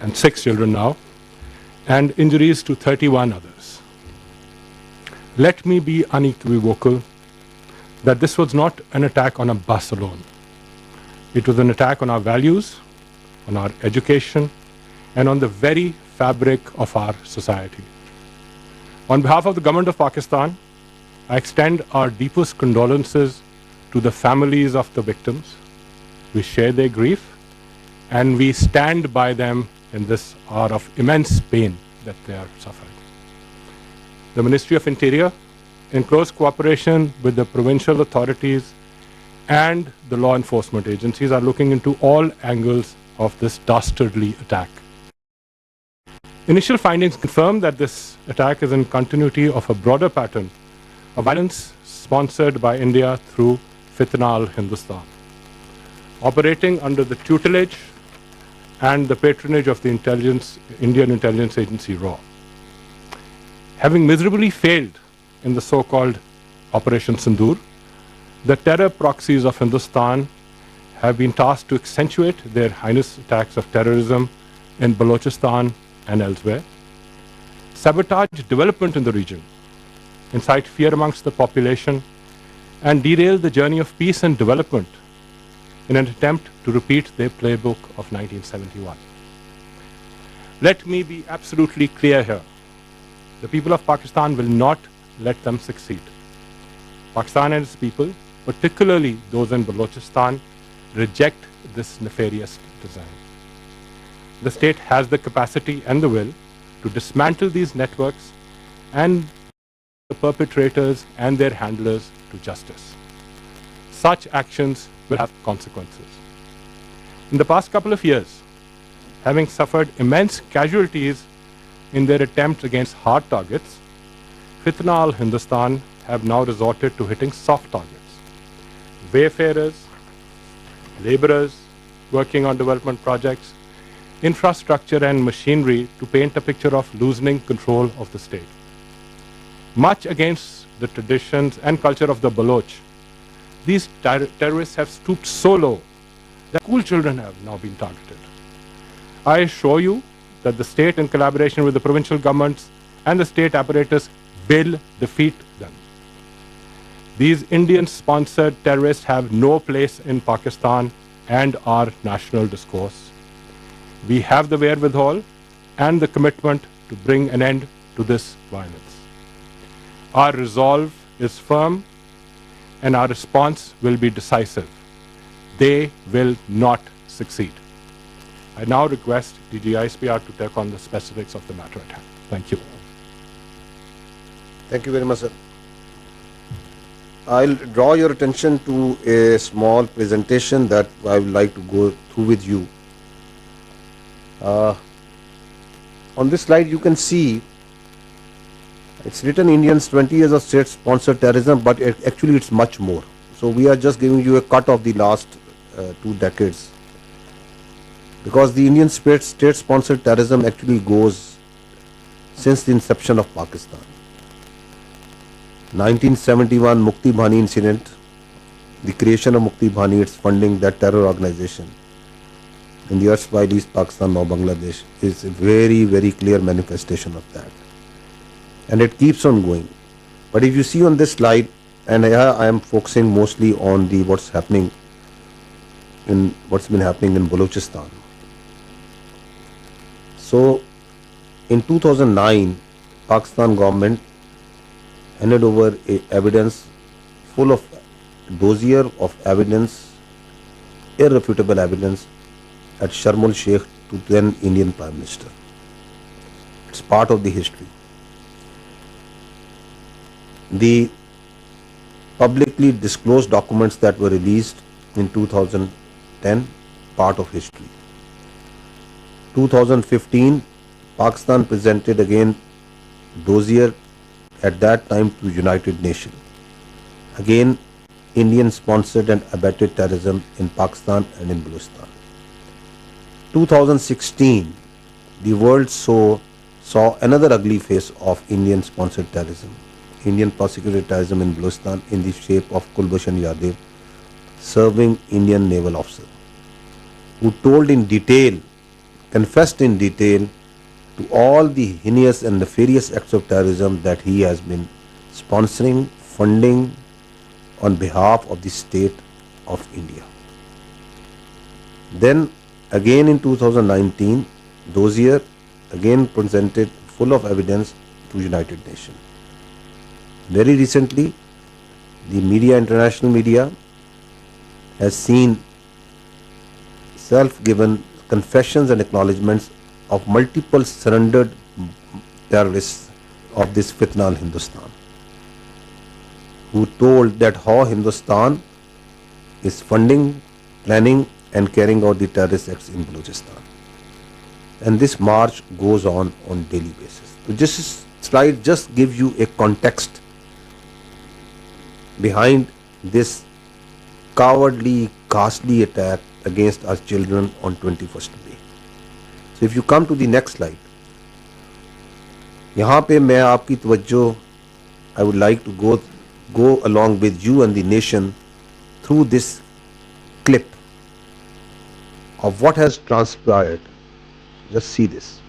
and 6 children now, and injuries to 31 others. Let me be unequivocal that this was not an attack on a bus alone. It was an attack on our values, on our education, and on the very fabric of our society. On behalf of the government of Pakistan, I extend our deepest condolences to the families of the victims. We share their grief, and we stand by them in this hour of immense pain that they are suffering. The Ministry of Interior, in close cooperation with the provincial authorities and the law enforcement agencies, are looking into all angles of this dastardly attack. Initial findings confirm that this attack is in continuity of a broader pattern of violence sponsored by India through Fitna al-Hindustan, operating under the tutelage and the patronage of the Indian intelligence agency RAW. Having miserably failed in the so-called Operation Sindoor, the terror proxies of Hindustan have been tasked to accentuate their heinous attacks of terrorism in Balochistan and elsewhere, sabotage development in the region, incite fear amongst the population, and derail the journey of peace and development in an attempt to repeat their playbook of 1971. Let me be absolutely clear here. The people of Pakistan will not let them succeed. Pakistan and its people, particularly those in Balochistan, reject this nefarious design. The state has the capacity and the will to dismantle these networks and the perpetrators and their handlers to justice. Such actions will have consequences. In the past couple of years, having suffered immense casualties in their attempts against hard targets, Fitna al-Hindustan have now resorted to hitting soft targets. Wayfarers, laborers working on development projects, infrastructure and machinery, to paint a picture of loosening control of the state. Much against the traditions and culture of the Baloch, these terrorists have stooped so low that school children have now been targeted. I assure you that the state, in collaboration with the provincial governments and the state apparatus, will defeat them. These Indian-sponsored terrorists have no place in Pakistan and our national discourse. We have the wherewithal and the commitment to bring an end to this violence. Our resolve is firm and our response will be decisive. They will not succeed. I now request DG ISPR to take on the specifics of the matter at hand. Thank you. Thank you very much, sir. I'll draw your attention to a small presentation that I would like to go through with you. On this slide you can see it's written Indians 20 years of state-sponsored terrorism, but actually it's much more. So we are just giving you a cut of the last 2 decades, because the Indian state-sponsored terrorism actually goes since the inception of Pakistan. 1971 Mukti Bhani incident, the creation of Mukti Bhani, its funding, that terror organization in the erstwhile East Pakistan, now Bangladesh, is a very, very clear manifestation of that. And it keeps on going. But if you see on this slide, and I am focusing mostly on the what's been happening in Balochistan. So in 2009, Pakistan government handed over a evidence full of dossier of evidence, irrefutable evidence, at Sharm el-Sheikh to then Indian Prime Minister. It's part of the history. The publicly disclosed documents that were released in 2010, part of history. 2015, Pakistan presented again dossier at that time to United Nations. Again, Indian sponsored and abetted terrorism in Pakistan and in Balochistan. 2016, the world saw another ugly face of Indian sponsored terrorism. Indian prosecuted terrorism in Balochistan in the shape of Kulbhushan Yadav, serving Indian naval officer, who told in detail confessed in detail to all the heinous and nefarious acts of terrorism that he has been sponsoring, funding on behalf of the state of India. Then again in 2019, Dozier again presented full of evidence to United Nations. Very recently, the media, international media, has seen self-given confessions and acknowledgements of multiple surrendered terrorists of this Fitna al-Hindustan, who told that how Hindustan is funding, planning and carrying out the terrorist acts in Balochistan. And this march goes on daily basis. So this slide just gives you a context behind this cowardly, ghastly attack against our children on 21st May. So if you come to the next slide, یہاں پہ میں آپ کی توجہ I would like to go along with you and the nation through this clip of what has transpired. Just see this.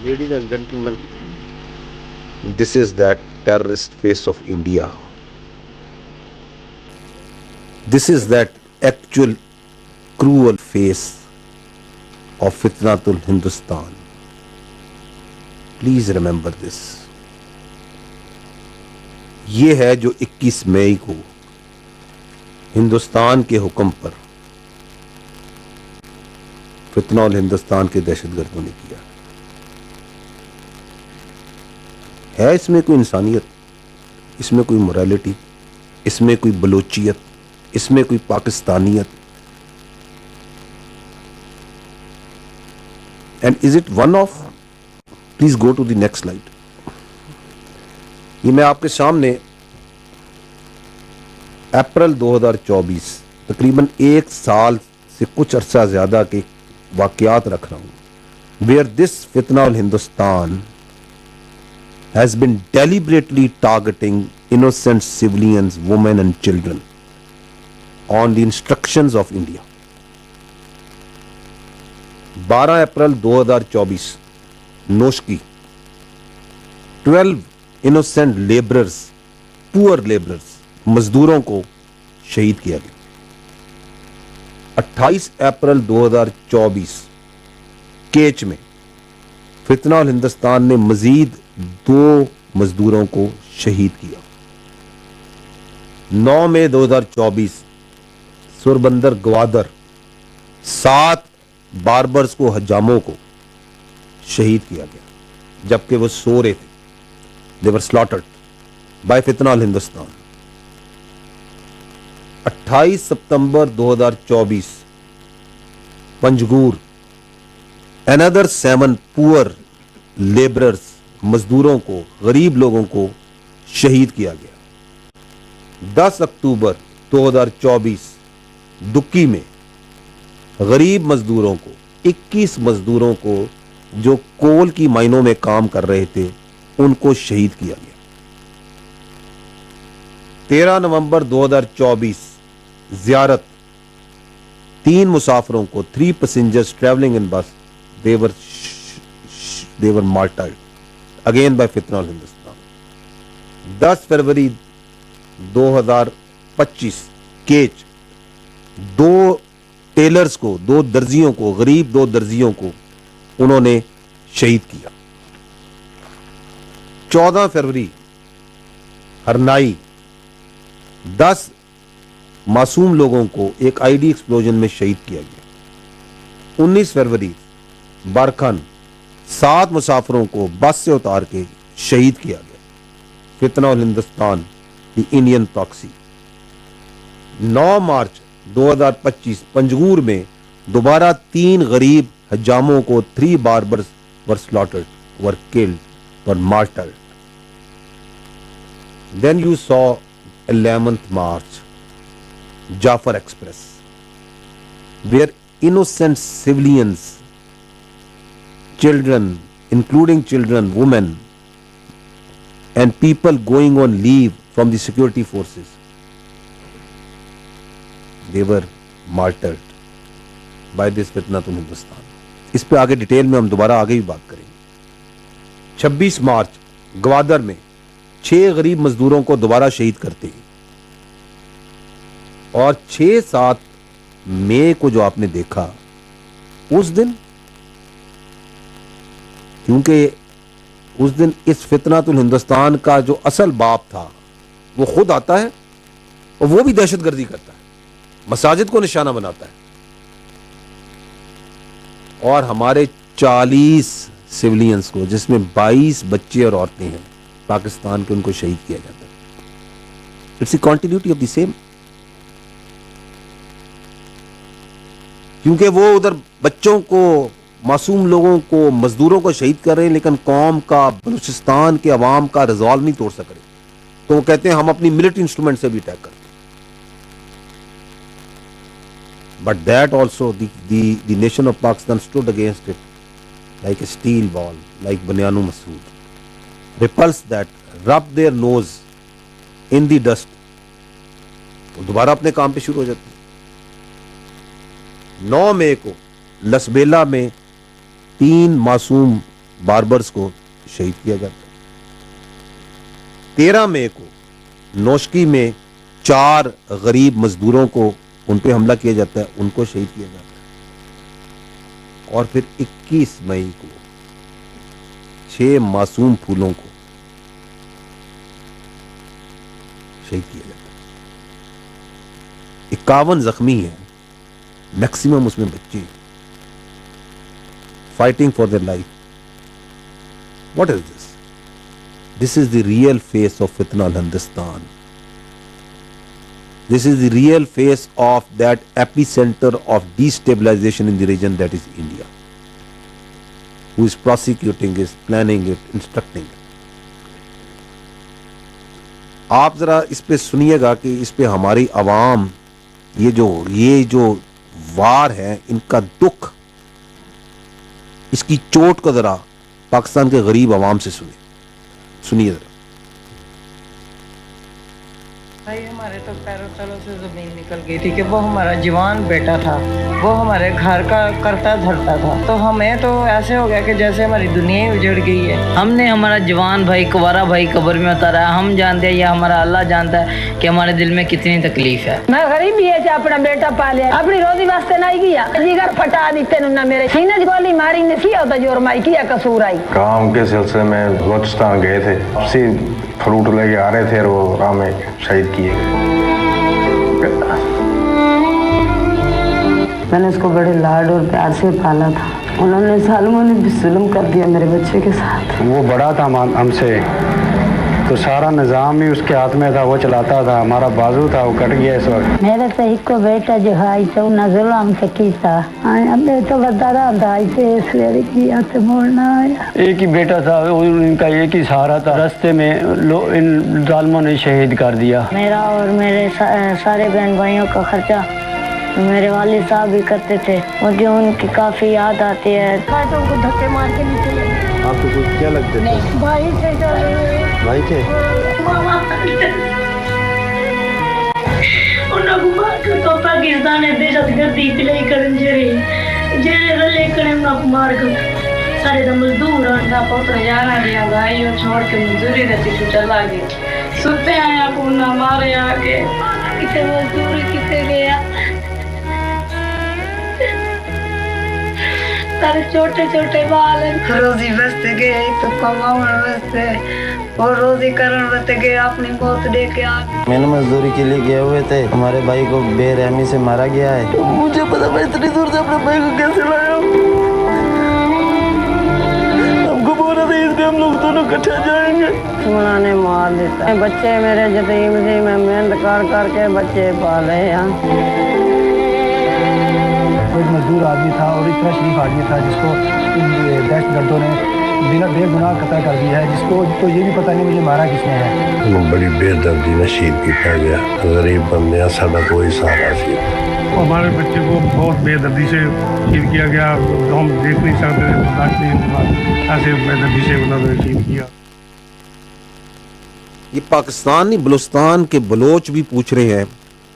Ladies and gentlemen, this is that terrorist face of India. This is that actual cruel face of Fitnatul Hindustan. Please remember this. یہ ہے جو 21 مئی کو ہندوستان کے حکم پر فتنہ الہندوستان کے دہشت گردوں نے کیا. ہے اس میں کوئی انسانیت, اس میں کوئی morality, اس میں کوئی بلوچیت, اس میں کوئی پاکستانیت؟ And is it one of? Please go to the next slide. یہ میں آپ کے سامنے اپریل 2024 تقریباً 1 سال سے کچھ عرصہ زیادہ کے واقعات رکھ رہا ہوں, where this fitna al Hindustan has been deliberately targeting innocent civilians, women and children on the instructions of India. 12 April 2024 Noshki 12 innocent laborers, poor laborers, مزدوروں کو شہید کیا گیا. 28 اپریل 2024 کیچ میں فتنہ الہندوستان نے مزید 2 مزدوروں کو شہید کیا. 9 مئی 2024 سوربندر گوادر 7 باربرز کو, حجاموں کو شہید کیا گیا جبکہ وہ سو رہے تھے. They were slaughtered by Fitna al-Hindustan. 28 September 2024 Panjgur another 7 poor laborers, مزدوروں کو, غریب لوگوں کو شہید کیا گیا. 10 اکتوبر 2024 دکی میں غریب مزدوروں کو, 21 مزدوروں کو جو کول کی مائنوں میں کام کر رہے تھے, ان کو شہید کیا گیا. 13 نومبر 2024 زیارت 3 مسافروں کو, 3 passengers traveling in bus, they were martyred again by Fitna al-Hindustan. 10 February 2025 catch 2 tellers کو, 2 درزیوں کو, غریب 2 درزیوں کو انہوں نے شہید کیا. 14 فروری ہرنائی 10 معصوم لوگوں کو ایک آئی ڈی ایکسپلوژن میں شہید کیا گیا. 19 فروری بارکھن 7 مسافروں کو بس سے اتار کے شہید کیا گیا. فتنہ الہندوستان the Indian proxy. 9 March 2025 Panjgur میں دوبارہ 3 غریب حجاموں کو, 3 barbers were slaughtered, were killed, were martyred. Then you saw 11th March Jafar Express, where innocent civilians, children, including children, women, and people going on leave from the security forces, they were martyred by this Fitnatul Hindustan. اس پہ آگے detail میں ہم دوبارہ آگے بھی بات کریں گے. 26 مارچ گوادر میں 6 غریب مزدوروں کو دوبارہ شہید کرتے ہیں. اور 6-7 مئی کو جو آپ نے دیکھا اس دن, کیونکہ اس دن اس فتنۃ الہندوستان کا جو اصل باپ تھا وہ خود آتا ہے اور وہ بھی دہشت گردی کرتا ہے, مساجد کو نشانہ بناتا ہے, اور ہمارے 40 سیولینز کو, جس میں 22 بچے اور عورتیں ہیں پاکستان کے, ان کو شہید کیا جاتا ہے. It's a continuity of the same. کیونکہ وہ ادھر بچوں کو, معصوم لوگوں کو, مزدوروں کو شہید کر رہے ہیں, لیکن قوم کا, بلوچستان کے عوام کا ریزالو نہیں توڑ سک رہے, تو وہ کہتے ہیں ہم اپنی ملٹری انسٹرومنٹ سے بھی اٹیک کرتے ہیں. But that also the nation of Pakistan stood against it like a steel wall, like Banyanu Masood. Repulsed that, rubbed their nose in the dust. وہ دوبارہ اپنے کام پہ شروع ہو جاتے ہیں. 9 مئی کو لسبیلا میں 3 معصوم باربرز کو شہید کیا جاتا ہے. 13 مئی کو نوشکی میں 4 غریب مزدوروں کو ان پہ حملہ کیا جاتا ہے, ان کو شہید کیا جاتا ہے, اور پھر 21 مئی کو 6 معصوم پھولوں کو شہید کیا جاتا ہے. 51 زخمی ہیں, میکسیمم اس میں بچے, fighting for their life. What is this? This is the real face of Fitna al-Hindustan. This is the real face of that epicenter of destabilization in the region, that is India. Who is prosecuting it, planning it, instructing it. آپ ذرا اس پہ سنیے گا کہ اس پہ ہماری عوام یہ جو وار ہے, ان کا دکھ, اس کی چوٹ کو ذرا پاکستان کے غریب عوام سے سنیے ذرا. بھائی ہمارے تو پیروں تلوں سے زمین نکل گئی تھی کہ وہ ہمارا جوان بیٹا تھا, وہ ہمارے گھر کا کرتا دھرتا تھا, تو ہمیں تو ایسے ہو گیا کہ جیسے ہماری دنیا ہی اجڑ گئی ہے. ہم نے ہمارا جوان بھائی کنوارا بھائی قبر میں اتارا ہے. ہم جانتے ہیں یا ہمارا اللہ جانتا ہے کہ ہمارے دل میں کتنی تکلیف ہے. میں غریب ہی ہے کہ اپنا بیٹا پالیا, اپنی روزی واسطے نہیں کیا, جگر پھٹا دیتے نہ میرے سینے گولی ماری نے کیا ہوتا جو رمائی کیا قصور آئی. کام کے سلسلے میں بلوچستان گئے تھے, اسی فروٹ لے کے آ رہے تھے اور وہ راہ میں شہید کیے گئے. میں نے اس کو بڑے لاڈ اور پیار سے پالا تھا, انہوں نے ظالموں نے بھی ظلم کر دیا میرے بچے کے ساتھ. وہ بڑا تھا ہم سے, تو سارا نظام ہی اس کے ہاتھ میں تھا, وہ چلاتا تھا. ہمارا بازو تھا وہ کٹ گیا اس وقت. میرے تو ایک کو بیٹا جو ہے تو نہ ظلم سے کیتا, اب تو بتا تھا اسے سویرے کیا تو موڑنا آیا. ایک ہی بیٹا تھا, ان کا ایک ہی سہارا تھا. راستے میں ان ظالموں نے شہید کر دیا. میرا اور میرے سارے بہن بھائیوں کا خرچہ میرے والد صاحب بھی کرتے تھے, مجھے ان کی کافی یاد آتی ہے. بیٹوں کو دھکے مار کے نیچے لگے. آپ کو کیا لگتے تھے؟ بھائی سے بھائی تھے. انہوں کو مار کے تو پاکستان دہشت گردی پلائی کرن جڑے رلے کرن انہوں کو مار کے سارے دا مزدور آندا پوتر جانا دیا گائیوں چھوڑ کے مزدوری دیتی تو چلا گیا. ستے آیا کو نہ مارے آگے کتے مزدوری کتے گیا. سارے چھوٹے چھوٹے بال روزی بستے گئے تو کماؤن بستے اور روزی کرن بستے گئے, اپنی موت دے کے آ. میں نے مزدوری کے لیے گئے ہوئے تھے, ہمارے بھائی کو بے رحمی سے مارا گیا ہے. مجھے پتا میں اتنی دور سے اپنے بھائی کو کیسے لایا ہوں. ہم کو بول رہے تھے اس پہ ہم لوگ دونوں کٹھے جائیں گے. سونا نے مار دیتا. بچے میرے یتیم تھے, میں محنت کر کے بچے پالے ہیں. ایک مزدور آدمی تھا اور اتنا شریف آدمی تھا جس کو دہشت گردوں نے بنا بے گناہ قتل کر دیا ہے, جس کو یہ بھی پتہ نہیں مجھے مارا کس نے ہے. بڑی بے دردی میں شہید کیا گیا. غریب بندے سارا کوئی سہارا سی. ہمارے بچے کو بہت بے دردی سے شہید کیا گیا, ہم دیکھ نہیں سکتے تھے, برداشت نہیں, ایسے بے دردی سے انہوں نے شہید کیا. یہ پاکستانی بلوچستان کے بلوچ بھی پوچھ رہے ہیں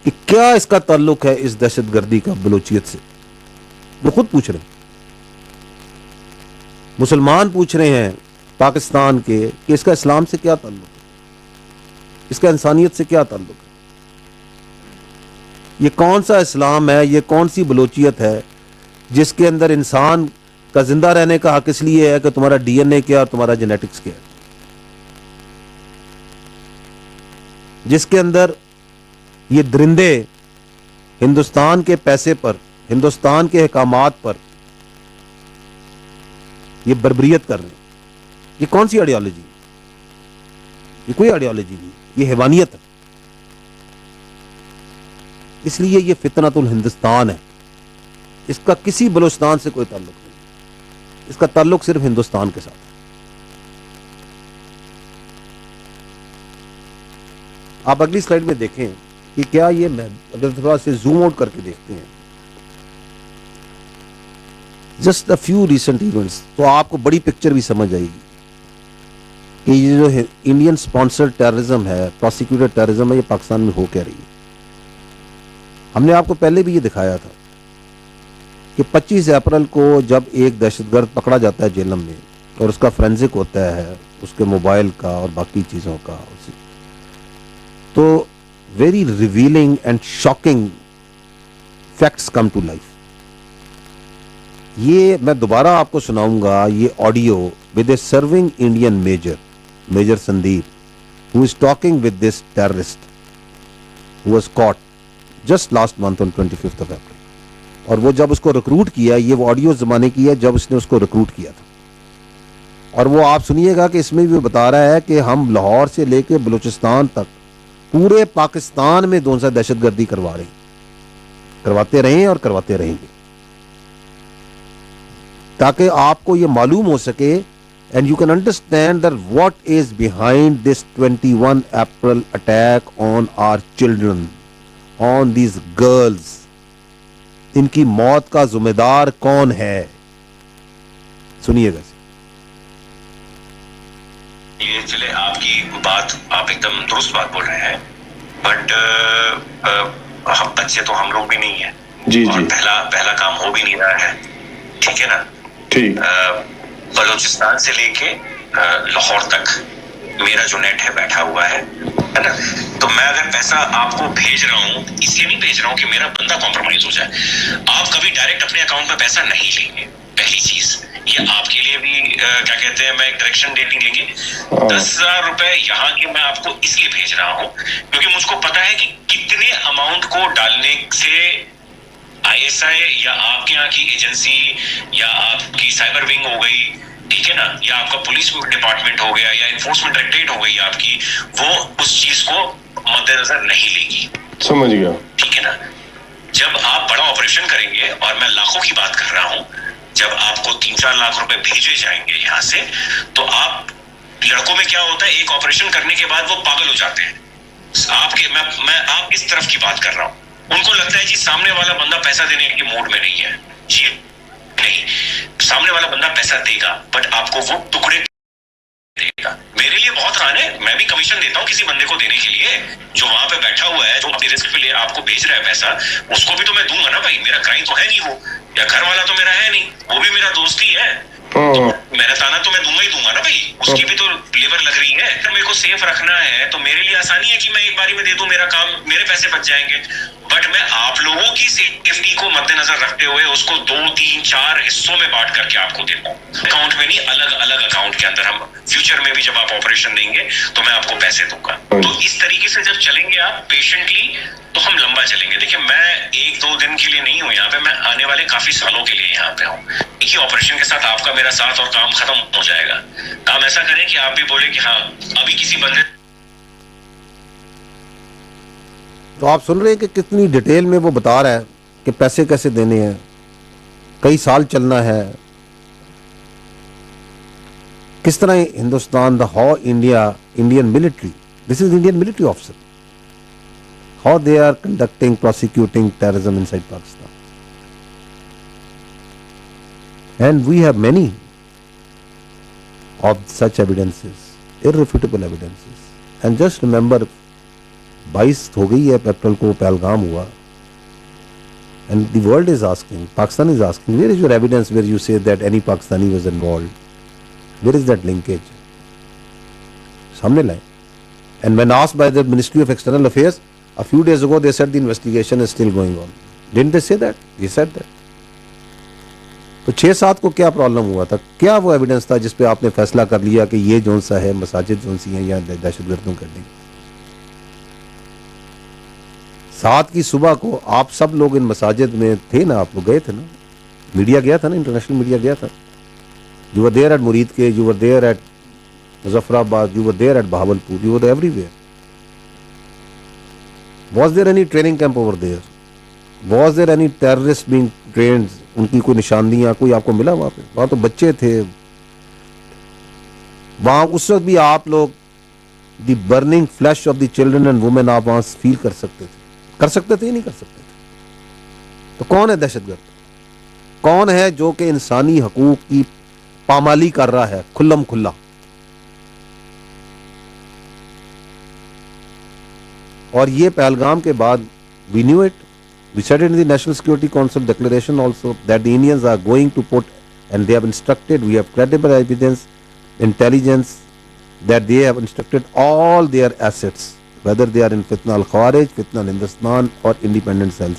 کہ کیا اس کا تعلق ہے اس دہشت گردی کا بلوچیت سے. وہ خود پوچھ رہے ہیں. مسلمان پوچھ رہے ہیں پاکستان کے کہ اس کا اسلام سے کیا تعلق ہے, اس کا انسانیت سے کیا تعلق ہے. یہ کون سا اسلام ہے, یہ کون سی بلوچیت ہے جس کے اندر انسان کا زندہ رہنے کا حق اس لیے ہے کہ تمہارا ڈی این اے کیا اور تمہارا جینیٹکس کیا ہے, جس کے اندر یہ درندے ہندوستان کے پیسے پر, ہندوستان کے احکامات پر یہ بربریت کر رہے ہیں. یہ کون سی آئیڈیالوجی؟ یہ کوئی آئیڈیالوجی نہیں, یہ حیوانیت ہے. اس لیے یہ فتنۃ الہندوستان ہے. اس کا کسی بلوچستان سے کوئی تعلق نہیں, اس کا تعلق صرف ہندوستان کے ساتھ ہے. آپ اگلی سلائیڈ میں دیکھیں کہ کیا یہ, اگر تھوڑا سے زوم آؤٹ کر کے دیکھتے ہیں just a few recent events, تو آپ کو بڑی پکچر بھی سمجھ آئے گی کہ یہ جو انڈین اسپانسر ٹیررزم ہے, پروسیکیوٹڈ ٹیررزم ہے, یہ پاکستان میں ہو کیا رہی ہے. ہم نے آپ کو پہلے بھی یہ دکھایا تھا کہ 25 اپریل کو جب ایک دہشت گرد پکڑا جاتا ہے جیلم میں اور اس کا فرینزک ہوتا ہے اس کے موبائل کا اور باقی چیزوں کا, تو very revealing and shocking facts come to life. یہ میں دوبارہ آپ کو سناؤں گا یہ audio with a serving Indian major Sandeep who is talking with this terrorist who was caught just last month on 25th of April. اور وہ جب اس کو ریکروٹ کیا, یہ وہ آڈیو زمانے کی ہے جب اس نے اس کو ریکروٹ کیا تھا, اور وہ آپ سنیے گا کہ اس میں بھی وہ بتا رہا ہے کہ ہم لاہور سے لے کے بلوچستان تک پورے پاکستان میں دون سا دہشت گردی کرواتے رہے اور کرواتے رہیں گے, تاکہ آپ کو یہ معلوم ہو سکے and you can understand that what is behind this 21 April attack on our children, on these girls. ان کی موت کا ذمہ دار کون ہے, سنیے گا. یہ چلے آپ کی بات, آپ ایک دم درست بات بول رہے ہیں, بٹ ہم بچے تو ہم لوگ بھی نہیں ہیں جی, اور پہلا کام ہو بھی نہیں رہا ہے, ٹھیک ہے نا. ٹھیک, بلوچستان سے لے کے لاہور تک میرا جو نیٹ ہے بیٹھا ہوا ہے نا, تو میں اگر پیسہ آپ کو بھیج رہا ہوں اس لیے نہیں بھیج رہا ہوں کہ میرا بندہ کمپرومائز ہو جائے. آپ کبھی ڈائریکٹ اپنے اکاؤنٹ میں پیسہ نہیں لیں گے, پہلی چیز. یہ آپ کے لیے بھی کیا کہتے ہیں, میں ایک ڈائریکشن دے لیں گے. 10,000 روپے یہاں کے میں آپ کو اس لیے بھیج رہا ہوں کیونکہ مجھ کو پتا ہے کہ کتنے اماؤنٹ کو ڈالنے سے ISI یا آپ کے یہاں کی ایجنسی یا آپ کی سائبر ونگ ہو گئی, ٹھیک ہے نا, یا آپ کا پولیس ڈپارٹمنٹ ہو گیا یا انفورسمنٹ ڈائریکٹریٹ ہو گئی آپ کی, وہ اس چیز کو مد نظر نہیں لے گی. سمجھ گیا, ٹھیک ہے نا. جب آپ بڑا آپریشن کریں گے, اور میں لاکھوں کی بات کر رہا ہوں, جب آپ کو 3-4 لاکھ روپے بھیجے جائیں گے یہاں سے, تو آپ لڑکوں میں کیا ہوتا ہے, ایک آپریشن کرنے کے بعد وہ پاگل ہو جاتے ہیں. آپ کے میں آپ کس طرف کی بات کر رہا ہوں, ان کو لگتا ہے جی سامنے والا بندہ پیسہ دینے کے موڈ میں نہیں ہے. جی نہیں, سامنے والا بندہ پیسہ دے گا بٹ آپ کو وہ ٹکڑے دے گا. میرے لیے بہت آسان ہے, میں بھی کمیشن دیتا ہوں کسی بندے کو دینے کے لیے جو وہاں پہ بیٹھا ہوا ہے, جو اپنی رسک پہ لے آپ کو بھیج رہا ہے پیسہ, اس کو بھی تو میں دوں گا نا بھائی. میرا کرائم تو ہے نہیں وہ, یا گھر والا تو میرا ہے نہیں, وہ بھی میرا دوست ہی ہے. محنتانہ تو میں دوں گا نا بھائی, اس کی بھی تو لیبر لگ رہی ہے. اگر میرے کو سیف رکھنا ہے تو میرے لیے آسانی ہے کہ میں ایک باری میں دے دوں, میرا کام, میرے پیسے بچ جائیں گے. بٹ میں آپ لوگوں کی سیفٹی کو مد نظر رکھتے ہوئے اس کو 2-3-4 حصوں میں بانٹ کر کے آپ کو دیتا ہوں, اکاؤنٹ میں نہیں, الگ الگ اکاؤنٹ کے اندر. ہم فیوچر میں بھی جب آپ آپریشن دیں گے تو میں آپ کو پیسے دوں گا. تو اس طریقے سے جب چلیں گے آپ پیشنٹلی, تو ہم لمبا چلیں گے. دیکھیں میں 1-2 دن کے لیے نہیں ہوں یہاں پہ, میں آنے والے کافی سالوں کے لیے یہاں پہ ہوں. ایک ہی آپریشن کے ساتھ آپ کا میرا ساتھ اور کام ختم ہو جائے گا. کام ایسا کریں کہ آپ بھی بولے کہ ہاں ابھی کسی بندے. تو آپ سن رہے ہیں کہ کتنی ڈیٹیل میں وہ بتا رہا ہے کہ پیسے کیسے دینے ہیں, کئی سال چلنا ہے, کس طرح Hindustan, the how Indian military, this is Indian military officer, how they are prosecuting terrorism inside Pakistan. And we have many of such evidences, irrefutable evidences. And just remember, 22 ہو گئی ہے اپریل کو پہلگام ہوا, and the world is asking, Pakistan is asking, where is your evidence where you say that any Pakistani was involved? Where is that linkage? سامنے لائیں. And when asked by the Ministry of External Affairs, a few days ago they said the investigation is still going on. Didn't they say that? They said that. تو 6-7 کو کیا problem ہوا تھا, کیا وہ evidence تھا جس پہ آپ نے فیصلہ کر لیا کہ یہ جون سا ہے, مساجد جون سی ہیں یا دہشت گردوں کر دیں. 7 کی صبح کو آپ سب لوگ ان مساجد میں تھے نا, آپ لوگ گئے تھے نا, میڈیا گیا تھا نا, انٹرنیشنل میڈیا گیا تھا. You were there at مرید کے, you were there at Muzaffar آباد, you were there at Bahawalpur, you were everywhere. Was there any training camp over there? Was there any terrorist being trained? ان کی کوئی نشاندیاں کوئی آپ کو ملا وہاں پہ؟ وہاں تو بچے تھے وہاں اس وقت بھی. آپ لوگ the burning flesh of the children and women آپ وہاں فیل کر سکتے تھے یا نہیں کر سکتے تھے؟ تو کون ہے دہشت گرد؟ کون ہے جو کہ انسانی حقوق کی پامالی کر رہا ہے کھلم کھلا؟ اور یہ پہلگام کے بعد we knew it. We said it in the National Security Council declaration also that the Indians are going to put, and they have instructed, we have credible evidence, intelligence, that they have instructed all their assets whether they are in Fitna al-Khawarij, Fitna al-Hindustan or independent cells,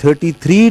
33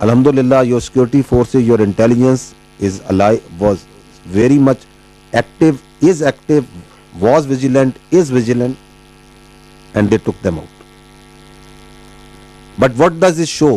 Alhamdulillah, your security forces, your intelligence is alive, was very much active, is active, was vigilant, is vigilant, and they took them out. But what does this show?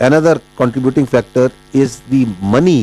another contributing factor is the money,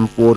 M4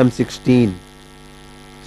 M16,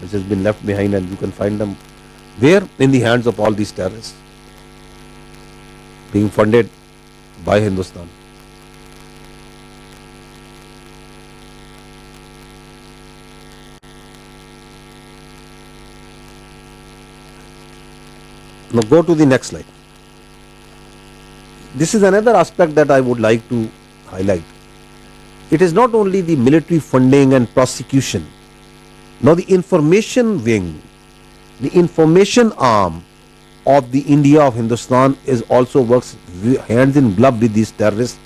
which has been left behind, and you can find them there in the hands of all these terrorists being funded by Hindustan. Now go to the next slide. This is another aspect that I would like to highlight. It is not only the military funding and prosecution. Now the information wing, the information arm of the India of Hindustan is also works hands in glove with these terrorists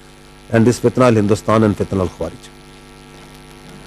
and this Fitna al Hindustan and Fitna al Khawarij.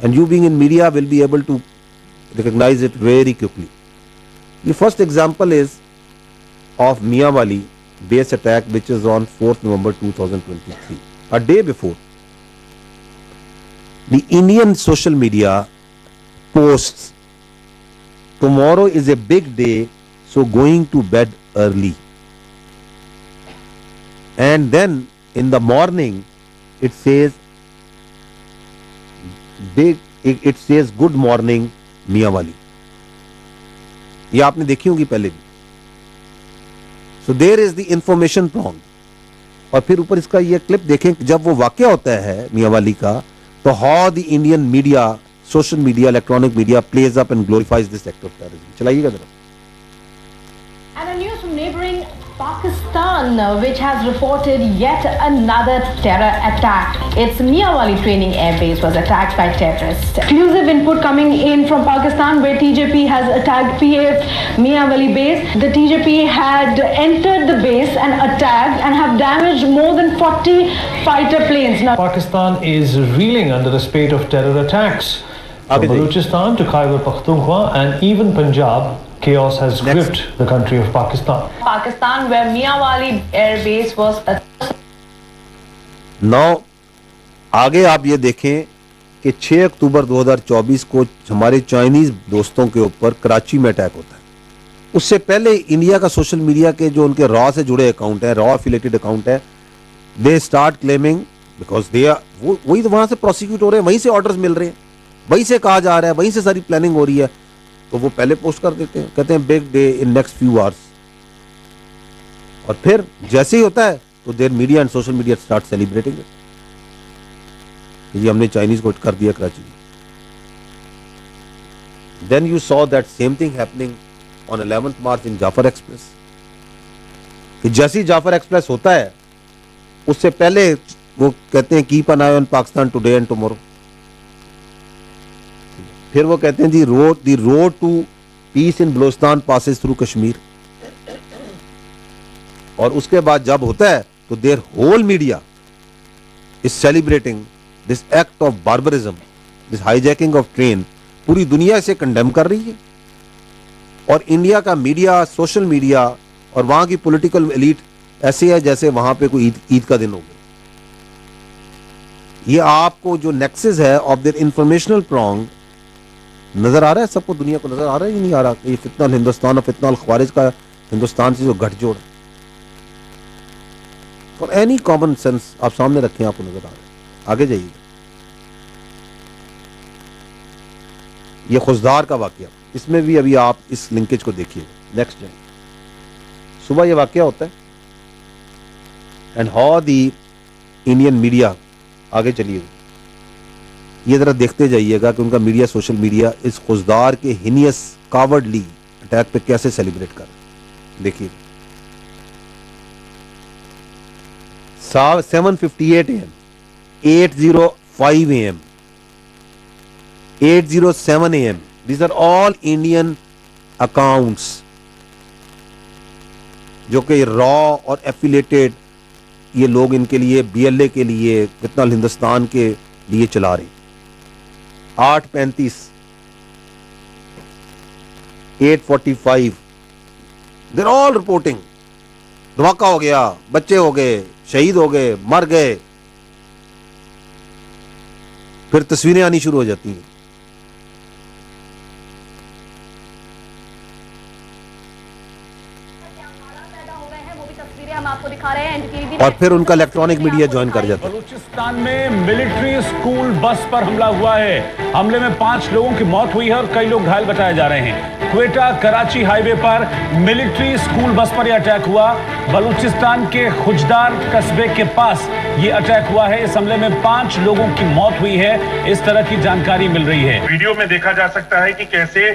and you being in media will be able to recognize it very quickly. The first example is of Miawali base attack, which is on 4th November 2023. A day before, the Indian social media posts, tomorrow is a big day, so going to bed early. And then in the morning, it says good morning Miawali. یہ آپ نے دیکھی ہوگی پہلے بھی. سو دیر از the information prong. اور پھر اوپر اس کا یہ کلپ دیکھیں جب وہ واقعہ ہوتا ہے میاوالی کا, تو how the Indian media, social media, electronic media please up and glorifies this act of terrorism. چلائیے گا ذرا. And a news from neighboring Pakistan, which has reported yet another terror attack. Its Miawali training air base was attacked by terrorists. Exclusive input coming in from Pakistan, where TJP has attacked PAF Miawali base. The TJP had entered the base and attacked and have damaged more than 40 fighter planes. Now, Pakistan is reeling under the spate of terror attacks. From Balochistan to Khyber Pakhtunkhwa and even Punjab, chaos has gripped the country of Pakistan. Pakistan, where Miawali air base was attacked. Now, آگے آپ یہ دیکھیں کہ 6 اکتوبر 2024 کو ہمارے Chinese دوستوں کے اوپر کراچی میں اٹیک ہوتا ہے. اس سے پہلے انڈیا کا سوشل میڈیا کے جو ان کے را سے جڑے اکاؤنٹ ہیں, را افیلیٹڈ اکاؤنٹ ہے, they start claiming because they وہی تو وہاں سے پروسیکیوٹ ہو رہے ہیں, وہیں سے آرڈرز مل رہے ہیں, وہیں سے کہا جا رہا ہے, وہیں سے ساری پلاننگ ہو رہی ہے, تو وہ پہلے پوسٹ کر دیتے ہیں, کہتے ہیں big day in next few hours. اور پھر جیسے ہی ہوتا ہے تو their media and social media start celebrating it. یہ ہم نے چائنیز کو کر دیا کراچی میں. Then you saw that same thing happening on 11th March in Jaffar Express, کہ جیسی جعفر ایکسپریس ہوتا ہے اس سے پہلے وہ کہتے ہیں keep an eye on Pakistan today and tomorrow. پھر وہ کہتے ہیں the road to peace in Balochistan passes through Kashmir. اور اس کے بعد جب ہوتا ہے تو their whole media is celebrating this act of barbarism, this hijacking of train. پوری دنیا اسے کنڈیم کر رہی ہے, اور انڈیا کا میڈیا, سوشل میڈیا اور وہاں کی پولیٹیکل ایلیٹ ایسے ہے جیسے وہاں پہ کوئی عید کا دن ہو گیا. یہ آپ کو جو نیکسس ہے آف دیر انفارمیشنل پرانگ نظر آ رہا ہے, سب کو دنیا کو نظر آ رہا ہے, یہ نہیں آ رہا کہ یہ فتنہ الہندوستان اور فتنہ الخوارج کا ہندوستان سے جو گٹھ جوڑ ہے. فار اینی کامن سینس آپ سامنے رکھیں, آپ کو نظر آ رہا ہے. آگے جائیے. یہ خزدار کا واقعہ, اس میں بھی ابھی آپ اس لنکیج کو دیکھیے. نیکسٹ جائیں. صبح یہ واقعہ ہوتا ہے and how the Indian media, آگے چلیے یہ ذرا دیکھتے جائیے گا کہ ان کا میڈیا, سوشل میڈیا اس خزدار کے ہینیس کاورڈلی اٹیک پہ کیسے سیلیبریٹ کر رہے ہیں. دیکھیے 7:58 AM, 8:05 AM, 8:07 AM. These are all Indian accounts جو کہ را اور ایفیلیٹڈ یہ لوگ ان کے لیے BLA کے لیے فتنہ ہندوستان کے لیے چلا رہے ہیں. 8:35, 8:45, they're all reporting. دھماکہ ہو گیا, بچے ہو گئے, شہید ہو گئے, مر گئے. پھر تصویریں آنی شروع ہو جاتی ہیں. اور پھر ان کا الیکٹرانک میڈیا جوائن کر جاتا ہے. بلوچستان میں ملٹری اسکول بس پر حملہ ہوا ہے. حملے میں 5 لوگوں کی موت ہوئی ہے اور کئی لوگ گھائل بتائے جا رہے ہیں. کوئٹہ کراچی ہائی وے پر ملٹری اسکول بس پر یہ اٹیک ہوا. بلوچستان کے خجدار قصبے کے پاس یہ اٹیک ہوا ہے. اس حملے میں 5 لوگوں کی موت ہوئی ہے, اس طرح کی جانکاری مل رہی ہے. ویڈیو میں دیکھا جا سکتا ہے کہ کیسے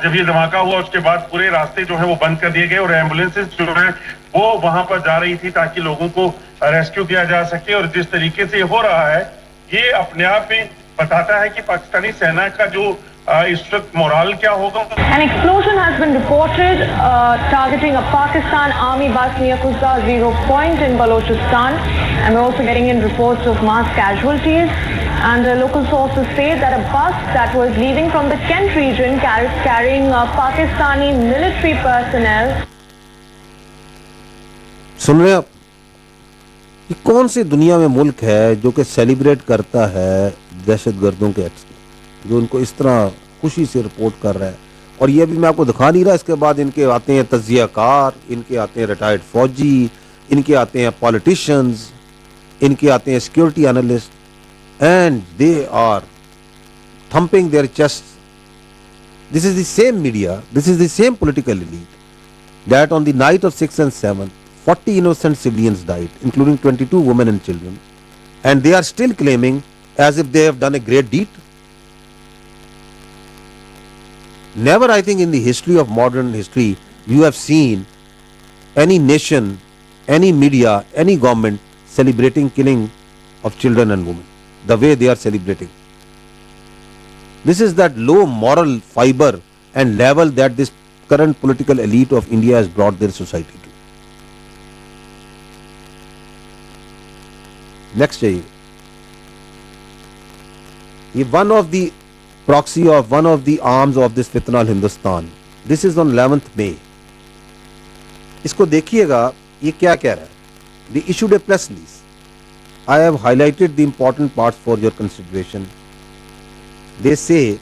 جب یہ دھماکہ ہوا اس کے بعد پورے راستے جو ہیں وہ بند کر دیے گئے اور ایمبولینسز جو ہیں وہ وہاں پر جا رہی تھی تاکہ لوگوں کو ریسکیو کیا جا سکے. اور جس طریقے سے ہو رہا ہے یہ اپنے آپ میں بتاتا ہے کہ پاکستانی سینا کا جو اس وقت مورال کیا ہوگا. An explosion has been reported targeting a Pakistan Army bus near Kuzda Zero Point in Balochistan, and we're also getting in reports of mass casualties. And local sources say that a bus that was leaving from the Kent region carrying Pakistani military personnel. سن رہے ہیں آپ؟ یہ کون سی دنیا میں ملک ہے جو کہ سیلیبریٹ کرتا ہے دہشت گردوں کے ایکٹس کو، جو ان کو اس طرح خوشی سے رپورٹ کر رہا ہے؟ اور یہ بھی میں آپ کو دکھا نہیں رہا، اس کے بعد ان کے آتے ہیں تجزیہ کار، ان کے آتے ہیں ریٹائرڈ فوجی، ان کے آتے ہیں پالیٹیشنز، ان کے آتے ہیں security analyst, and they are thumping their chest. This is the same media, this is the same political elite that on the night of 6th and 7th, 40 innocent civilians died, including 22 women and children, and they are still claiming as if they have done a great deed. Never, I think, in the history of modern history, you have seen any nation, any media, any government celebrating killing of children and women the way they are celebrating. This is that low moral fiber and level that this current political elite of India has brought their society to. Next ہے یہ one of the proxy of one of the arms of this fitna al Hindustan. This is on 11th May. اس کو دیکھیے گا یہ کیا کہہ رہا ہے. They issued a press release. I have highlighted the important parts for your consideration. They say,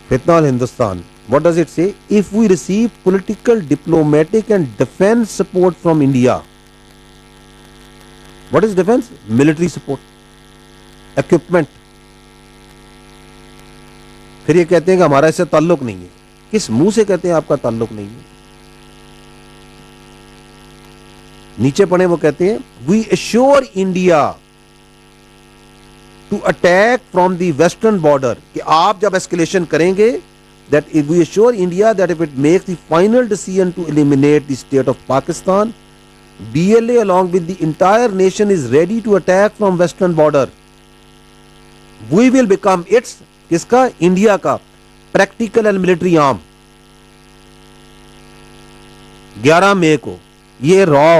Fitna al Hindustan, what does it say? If we receive political, diplomatic and defense support from India. What is defense? Military support, equipment. پھر یہ کہتے ہیں کہ ہمارا اس سے تعلق نہیں ہے. کس منہ سے کہتے ہیں آپ کا تعلق نہیں ہے؟ نیچے پڑھیں وہ کہتے ہیں we assure India to attack from the western border, کہ آپ جب escalation کریں گے, that if we assure India that if it makes the final decision to eliminate the state of Pakistan, BLA along with the entire nation is ready to attack from western border. We will become its, کس کا؟ India کا practical and military arm. 11 مئی کو یہ را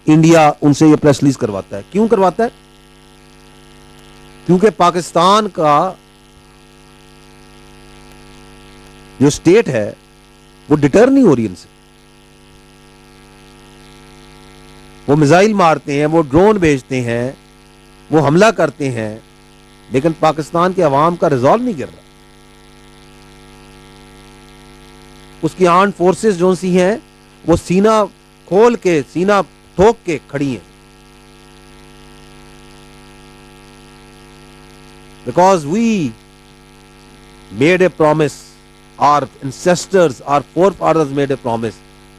India ان سے یہ press release کرواتا ہے. کیوں کرواتا ہے؟ کیونکہ پاکستان کا جو اسٹیٹ ہے وہ ڈٹر نہیں ہو رہی ان سے. وہ میزائل مارتے ہیں, وہ ڈرون بھیجتے ہیں, وہ حملہ کرتے ہیں, لیکن پاکستان کے عوام کا ریزالو نہیں گر رہا. اس کی آرمڈ فورسز جو سی ہیں وہ سینہ کھول کے, سینہ ٹھوک کے کھڑی ہیں. Because we made a promise, our ancestors, our forefathers made a promise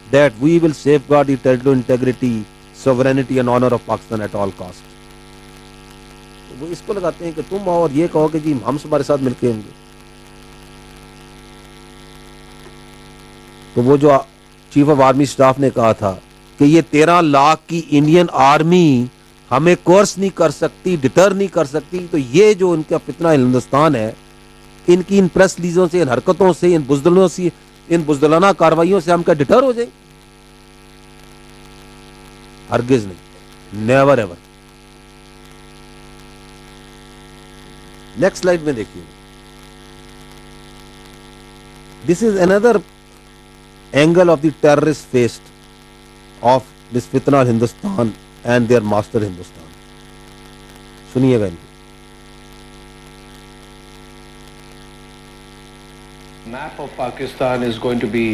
that we will safeguard the territorial integrity, sovereignty and honor of Pakistan at all costs. وہ اس کو لگاتے ہیں کہ تم اور یہ کہو کہ جی ہم تمہارے ساتھ مل کے ہوں گے. تو وہ جو چیف آف آرمی اسٹاف نے کہا تھا کہ یہ 13 لاکھ کی انڈین آرمی ہمیں کورس نہیں کر سکتی, ڈٹر نہیں کر سکتی, تو یہ جو ان کا فتنہ ہندوستان ہے, ان کی ان پریس ریلیزوں سے, ان حرکتوں سے, ان بزدلوں سے, ان بزدلانہ کارروائیوں سے ہم کیا ڈٹر ہو جائیں؟ ہرگز نہیں, نیور ایور. نیکسٹ سلائیڈ میں دیکھیے. This is another angle of the terrorist facet of this فتنہ Hindustan and their master Hindustan. سنیے گا ان کو. Map of Pakistan is going to be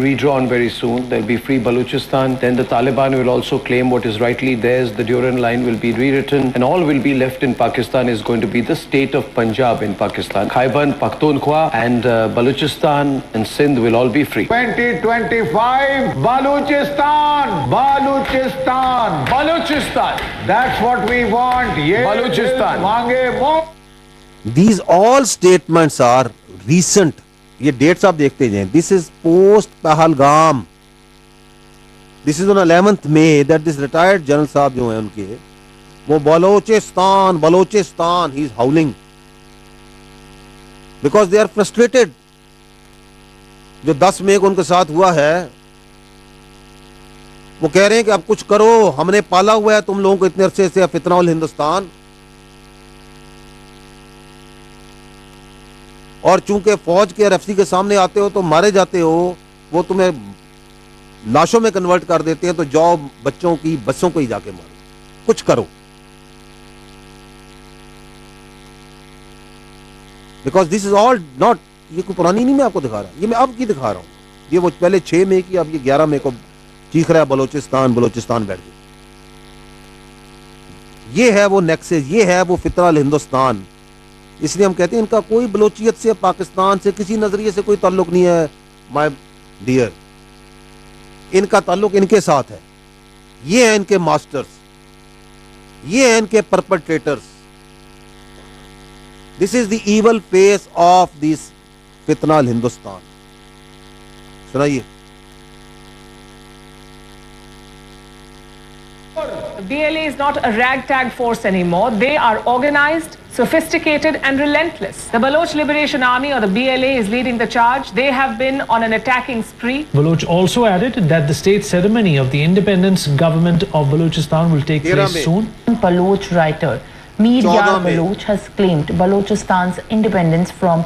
redrawn very soon. There will be free Balochistan. Then the Taliban will also claim what is rightly theirs. The Durand line will be rewritten, and all will be left in Pakistan is going to be the state of Punjab in Pakistan. Khyber Pakhtunkhwa and Balochistan and Sindh will all be free. 2025 Balochistan, Balochistan, Balochistan. That's what we want. Ye Balochistan. Mange wo. These all statements are recent. یہ dates آپ دیکھتے جائیں. This is post Pahalgam. This is on 11th May that this retired general صاحب جو ہیں ان کے, وہ Balochistan Balochistan he is howling because they are frustrated. جو 10 مئی کو ان کے ساتھ ہوا ہے, وہ کہہ رہے ہیں کہ اب کچھ کرو, ہم نے پالا ہوا ہے تم لوگوں کو اتنے عرصے سے فتنہ الہندوستان, اور چونکہ فوج کے RFC کے سامنے آتے ہو تو مارے جاتے ہو, وہ تمہیں لاشوں میں کنورٹ کر دیتے ہیں, تو جاؤ بچوں کی بسوں کو ہی جا کے مارو, کچھ کرو. Because this is all not, یہ کوئی پرانی نہیں میں آپ کو دکھا رہا, یہ میں اب کی دکھا رہا ہوں. یہ وہ پہلے 6 مئی کی, اب یہ 11 مئی کو چیخ رہا ہے بلوچستان بیٹھ کے. یہ ہے وہ نیکسس, یہ ہے وہ فطرہ الہندوستان. اس لیے ہم کہتے ہیں ان کا کوئی بلوچیت سے, پاکستان سے کسی نظریے سے کوئی تعلق نہیں ہے مائی ڈیئر. ان کا تعلق ان کے ساتھ ہے. یہ ہیں ان کے ماسٹرز, یہ ہیں ان کے پرپٹریٹرز. دس از دی ایول فیس آف دس فتنہ الہندوستان. سنائیے. The BLA is not a ragtag force anymore. They are organized, sophisticated and relentless. The Baloch Liberation Army, or the BLA, is leading the charge. They have been on an attacking spree. Baloch also added that the state ceremony of the independence government of Balochistan will take place soon. Baloch writer Mir Yar Baloch has claimed Balochistan's independence from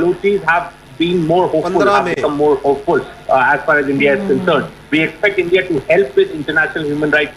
Balochis have been more hopeful, have become more hopeful as far as India is concerned. We expect India to help with international human rights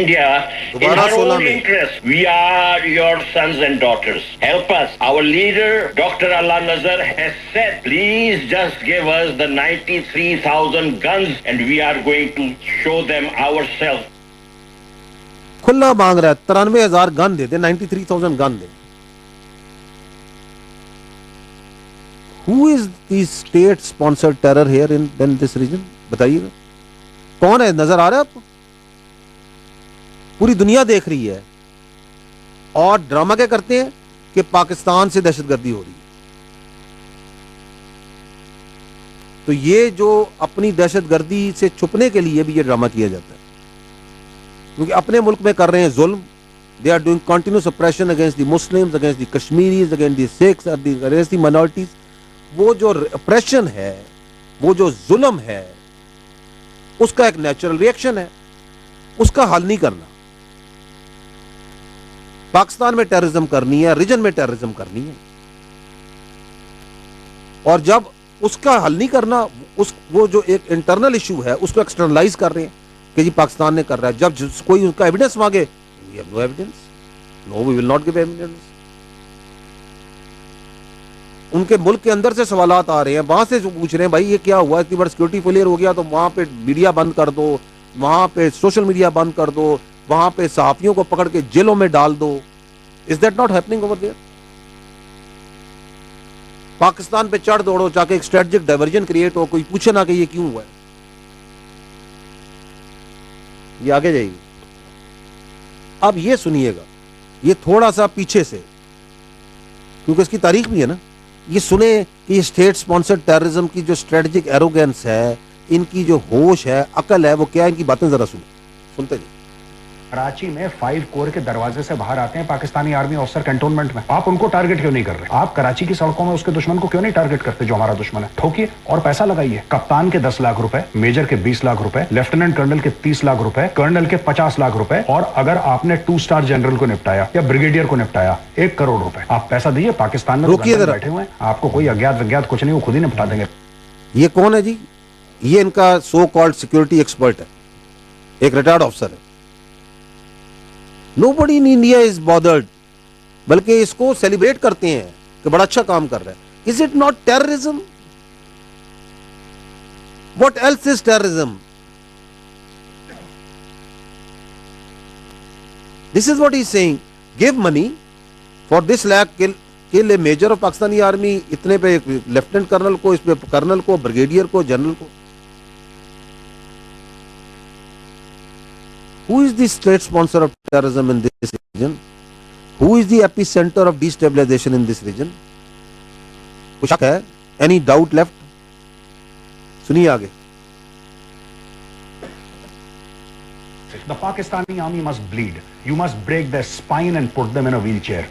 India in her own interest. We are your sons and daughters. Help us. Our leader, Dr. Allah Nazar, has said, please just give us the 93,000 guns and we are going to show them ourselves. کھلا مانگ رہا ہے, 93,000 گن دے دے, 93,000 گن دے. Who is the state sponsored terror here in this region? بتائیے گا کون ہے, نظر آ رہا ہے آپ کو؟ پوری دنیا دیکھ رہی ہے. اور ڈرامہ کیا کرتے ہیں کہ پاکستان سے دہشت گردی ہو رہی ہے. تو یہ جو اپنی دہشت گردی سے چھپنے کے لیے بھی یہ ڈرامہ کیا جاتا ہے, کیونکہ اپنے ملک میں کر رہے ہیں ظلم. They are doing continuous operation against the Muslims, against the Kashmiris, against the Sikhs, against the minorities. وہ جو اپریشن ہے, وہ جو ظلم ہے, اس کا ایک نیچرل ریئیکشن ہے, اس کا حل نہیں کرنا. پاکستان میں ٹیررزم کرنی ہے, ریجن میں ٹیررزم کرنی ہے, اور جب اس کا حل نہیں کرنا, وہ جو ایک انٹرنل ایشو ہے اس کو ایکسٹرنلائز کر رہے ہیں کہ جی پاکستان نے کر رہا ہے. جب کوئی ان کا ایویڈنس مانگے, we have no evidence. No, we will not give evidence. ان کے ملک کے اندر سے سوالات آ رہے ہیں, وہاں سے جو پوچھ رہے ہیں بھائی یہ کیا ہوا, اتنی بڑا سیکورٹی فیلئر ہو گیا تو وہاں پہ میڈیا بند کر دو, وہاں پہ سوشل میڈیا بند کر دو, وہاں پہ صحافیوں کو پکڑ کے جیلوں میں ڈال دو. Is that not happening over there? Pakistan پہ چڑھ دوڑو چاہ کے ایک اسٹریٹجک ڈائیورژن کریٹ ہو, کوئی پوچھے نہ کہ یہ کیوں ہوا ہے. یہ آگے جائے گی. اب یہ سنیے گا, یہ تھوڑا سا پیچھے سے, کیونکہ اس کی تاریخ بھی ہے نا. یہ سنیں کہ یہ اسٹیٹ سپانسرڈ ٹیررزم کی جو اسٹریٹجک ایروگینس ہے, ان کی جو ہوش ہے, عقل ہے, وہ کیا, ان کی باتیں ذرا سنیں. سنتے جائیں. کراچی میں 5 کور کے دروازے سے باہر آتے ہیں پاکستانی آرمی افسر کنٹونمنٹ میں. آپ ان کو ٹارگٹ کیوں نہیں کر رہے؟ آپ کراچی کی سڑکوں میں اس کے دشمن کو کیوں نہیں ٹارگٹ کرتے جو ہمارا دشمن ہے؟ ٹھوکیے اور پیسہ لگائیے. کپتان کے 10 لاکھ روپے, میجر کے 20 لاکھ روپے, لیفٹیننٹ کرنل کے 30 لاکھ روپے, کرنل کے 50 لاکھ روپے, اور اگر آپ نے 2 اسٹار جنرل کو نپٹایا یا بریگیڈیئر کو نپٹایا 1 کروڑ روپے. آپ پیسہ دیے, پاکستان میں بیٹھے ہوئے ہیں, آپ کو کوئی اگیات وگیات کچھ نہیں, وہ خود ہی نپٹا دیں گے. یہ کون ہے جی؟ یہ ان کا سو کالڈ سیکورٹی ایکسپرٹ ہے, ایک ریٹائرڈ آفسر ہے. Nobody in India is bothered, بلکہ اس کو سیلیبریٹ کرتے ہیں کہ بڑا اچھا کام کر رہا ہے. Is it not terrorism? What else is terrorism? This is what he is saying. Give money for this lakh, kill a major of Pakistani army, اتنے پہ لیفٹیننٹ کرنل کو, اس پہ کرنل کو, بریگیڈیئر کو, جنرل کو. Who is the state sponsor of terrorism in this region? Who is the epicenter of destabilization in this region? کچھ شک ہے? Any doubt left? سنیے آگے. The Pakistani army must bleed. You must break their spine and put them in a wheelchair.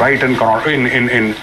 right in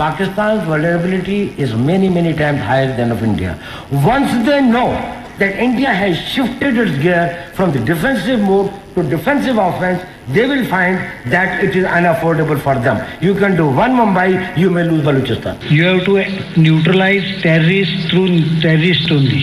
Pakistan's vulnerability is many times higher than of India. Once they know that India has shifted its gear from the defensive mode to defensive offense, they will find that it is unaffordable for them. You can do one Mumbai, you may lose Balochistan. You have to neutralize terrorists through terrorists only.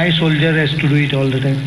my soldier has to do it all the time?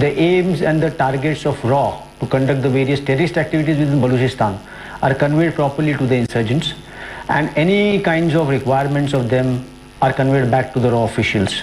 The aims and the targets of RAW to conduct the various terrorist activities within Balochistan are conveyed properly to the insurgents, and any kinds of requirements of them are conveyed back to the RAW officials.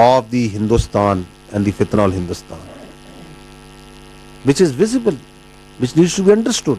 of the Hindustan and the fitnal Hindustan, which is visible, which needs to be understood.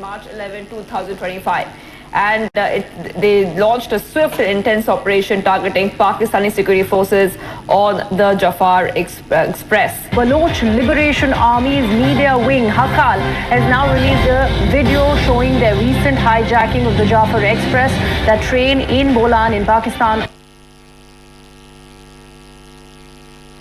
March 11, 2025. And they launched a swift and intense operation targeting Pakistani security forces on the Jafar Express. Baloch Liberation Army's media wing, Hakal, has now released a video showing their recent hijacking of the Jafar Express, that train in Bolan in Pakistan.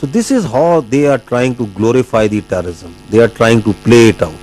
So this is how they are trying to glorify the terrorism. They are trying to play it out.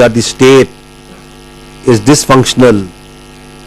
that the state is dysfunctional,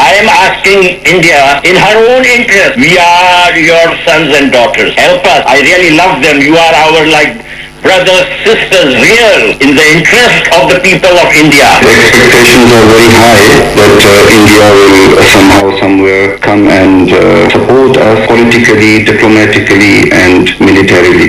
I am asking India in her own interest. We are your sons and daughters. Help us. I really love them. You are our brothers, sisters, real, in the interest of the people of India. The expectations are very high that India will somehow, somewhere come and support us politically, diplomatically and militarily.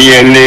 BLA,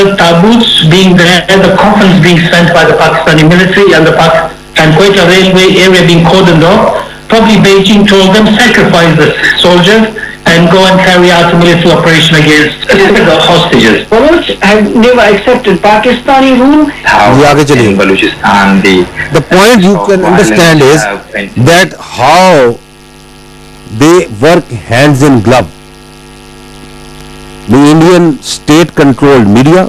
The taboos being there, the coffins being sent by the Pakistani military and the and Quetta railway area being cordoned off. Probably Beijing told them sacrifice the soldiers and go and carry out a military operation against the hostages. Baloch have never accepted Pakistani rule. In Balochistan, the point you can understand is that how they work hands in glove. The Indian state controlled media,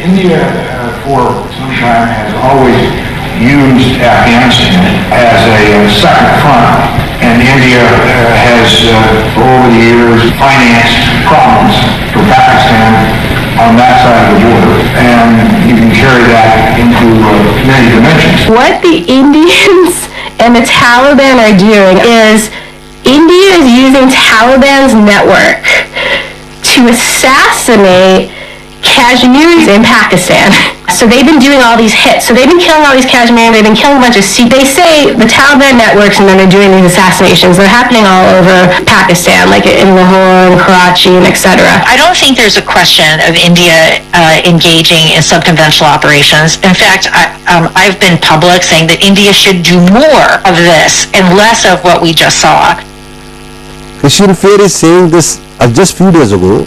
India for some time has always used Afghanistan as a second front, and India has over the years financed problems for Pakistan on that side of the border, and you can carry that into many dimensions. What the Indians and the Taliban are doing is India is using Taliban's network to assassinate Kashmiris in Pakistan. So they've been doing all these hits. So they've been killing all these Kashmiris. They've been killing a bunch of Sikhs. They say the Taliban networks, and then they're doing these assassinations. They're happening all over Pakistan, like in Lahore and Karachi and etc. I don't think there's a question of India engaging in subconventional operations. In fact, I've been public saying that India should do more of this and less of what we just saw. Christian Fair is saying this just few days ago.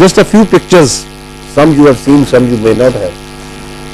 Just a few pictures, some you have seen, some you may not have.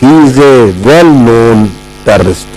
He is a well-known terrorist.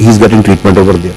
he is getting treatment over there.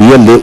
BLA,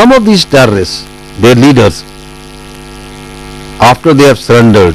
some of these terrorists, their leaders, after they have surrendered,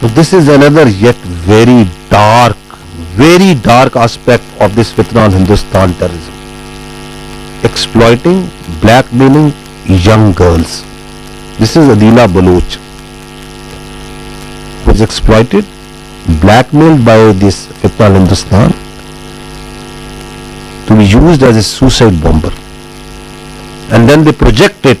So this is another yet very dark aspect of this fitna on Hindustan terrorism. Exploiting, blackmailing young girls. This is Adila Baloch, who was exploited, blackmailed by this fitna on Hindustan to be used as a suicide bomber. And then they project it,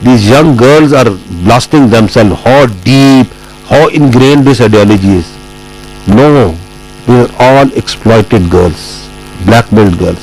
these young girls are blasting themselves, how deep, how ingrained this ideology is. No, they are all exploited girls, blackmailed girls.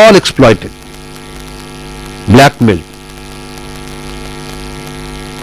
All exploited, blackmailed.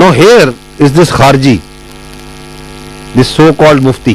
Now here is this Kharji, this so called mufti.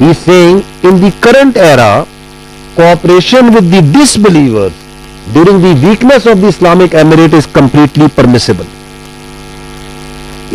He is saying in the current era, cooperation with the disbelievers during the weakness of the Islamic Emirate is completely permissible.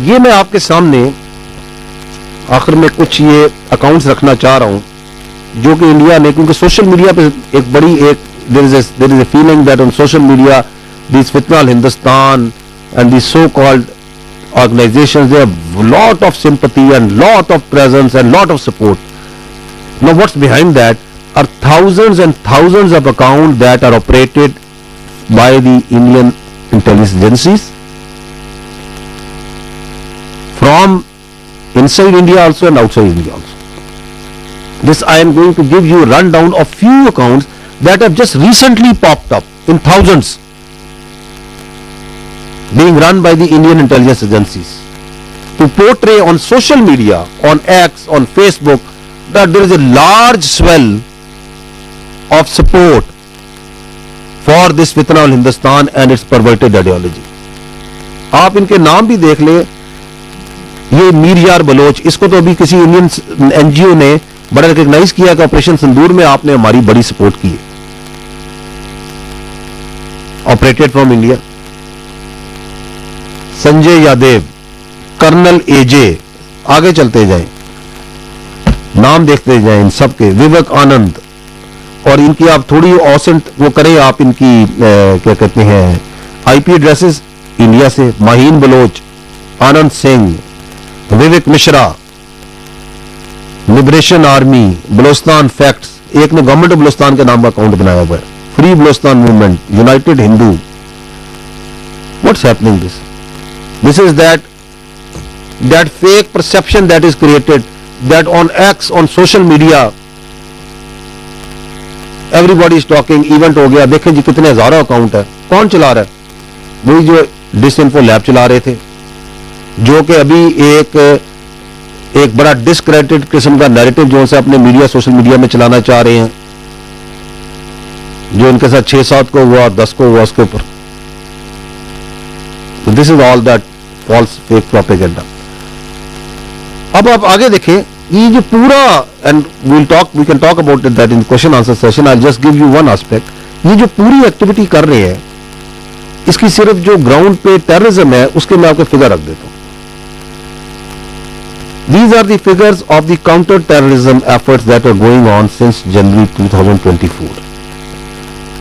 یہ میں آپ کے سامنے آخر میں کچھ یہ accounts رکھنا چاہ رہا ہوں جو کہ انڈیا نے, کیونکہ سوشل میڈیا پہ ایک بڑی there is a feeling that on social media these Fitna al-Hindustan and these so-called organizations, they have a lot of sympathy and lot of presence and lot of support. Now what's behind that are thousands and thousands of accounts that are operated by the Indian intelligence agencies from inside India also and outside India also. This I am going to give you a rundown of few accounts that have just recently popped up in thousands, being run by the Indian intelligence agencies to portray on social media, on X, on Facebook, that there is a large swell of support for this Fitna al-Hindustan and its perverted ideology. آپ ان کے نام بھی دیکھ لیں. یہ میر یار بلوچ, اس کو تو ابھی کسی انڈین این جی او نے بڑا ریکگنائز کیا کہ آپریشن سندور میں آپ نے ہماری بڑی سپورٹ کی ہے, operated from India. Sanjay Yadav, colonel A J, آگے چلتے جائیں, نام دیکھتے جائیں ان سب کے. وویک آنند, اور ان کی آپ تھوڑی اوسنٹ وہ کریں, آپ ان کی کیا کہتے ہیں آئی پی ایڈریسز انڈیا سے. Maheen Baloch, Anand Singh, Vivek Mishra, liberation army, Balochistan facts, ایک نے گورنمنٹ آف بلوچستان کے نام کا اکاؤنٹ بنایا ہوا ہے, free Balochistan movement, United Hindu. What's happening this? This is that fake perception that is created, that on X, on social media, everybody is talking, event ہو گیا, دیکھیں جی کتنے ہزاروں اکاؤنٹ ہے. کون چلا رہا ہے؟ وہی جو ڈس انفو لیب چلا رہے تھے, جو کہ ابھی ایک بڑا ڈسکریڈٹڈ قسم کا نیریٹو جو سے اپنے میڈیا, سوشل میڈیا میں چلانا چاہ رہے ہیں, جو ان کے ساتھ 6-7 کو ہوا, 10 کو ہوا, اس کے اوپر. This is all that false fake propaganda. اب آپ آگے دیکھیں, یہ جو پورا, and we can talk about it that in question answer session. I'll just give you one aspect. یہ جو پوری ایکٹیویٹی کر رہے ہیں, اس کی صرف جو گراؤنڈ پہ ٹیررزم ہے اس کے میں آپ کو فگر رکھ دیتا ہوں. These are the figures of the counter-terrorism efforts that are going on since January 2024.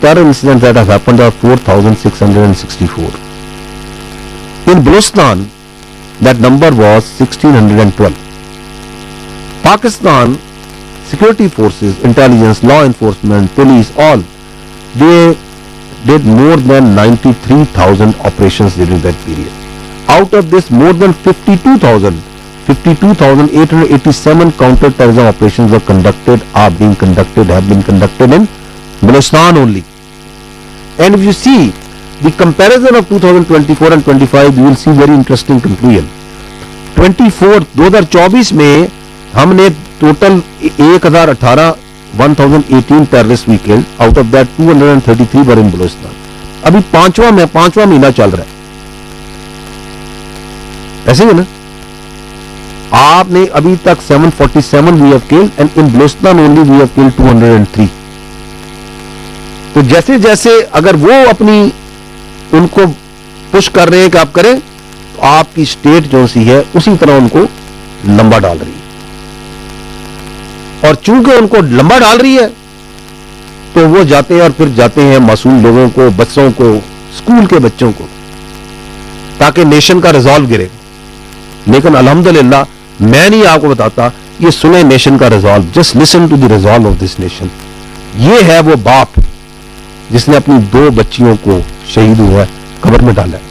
terror incidents that have happened are 4,664. In Balochistan, that number was 1,612. Pakistan security forces, intelligence, law enforcement, police, all, they did more than 93,000 operations during that period. Out of this, more than 52,887 counter-terrorism operations were conducted, have been conducted in Balochistan only. And if you see the comparison of 2024 and 25, you will see very interesting conclusion. 2024 میں ہم نے total 1018 terrorists we killed. Out of that 233 were in Balochistan. ابھی پانچواں مہینہ چل رہا ہے, ایسے ہی نا. آپ نے ابھی تک 747 we have killed, and in Balochistan only we have killed 203. تو جیسے جیسے اگر وہ اپنی ان کو پش کر رہے ہیں کہ آپ کریں, تو آپ کی اسٹیٹ جو سی ہے اسی طرح ان کو لمبا ڈال رہی ہے. اور چونکہ ان کو لمبا ڈال رہی ہے تو وہ جاتے ہیں اور پھر جاتے ہیں معصوم لوگوں کو, بچوں کو, اسکول کے بچوں کو, تاکہ نیشن کا ریزالو گرے. لیکن الحمدللہ میں نہیں آپ کو بتاتا, یہ سنیں نیشن کا resolve. Just listen to the resolve of this nation. یہ ہے وہ باپ جس نے اپنی 2 بچیوں کو شہید ہوا ہے قبر میں ڈالا ہے.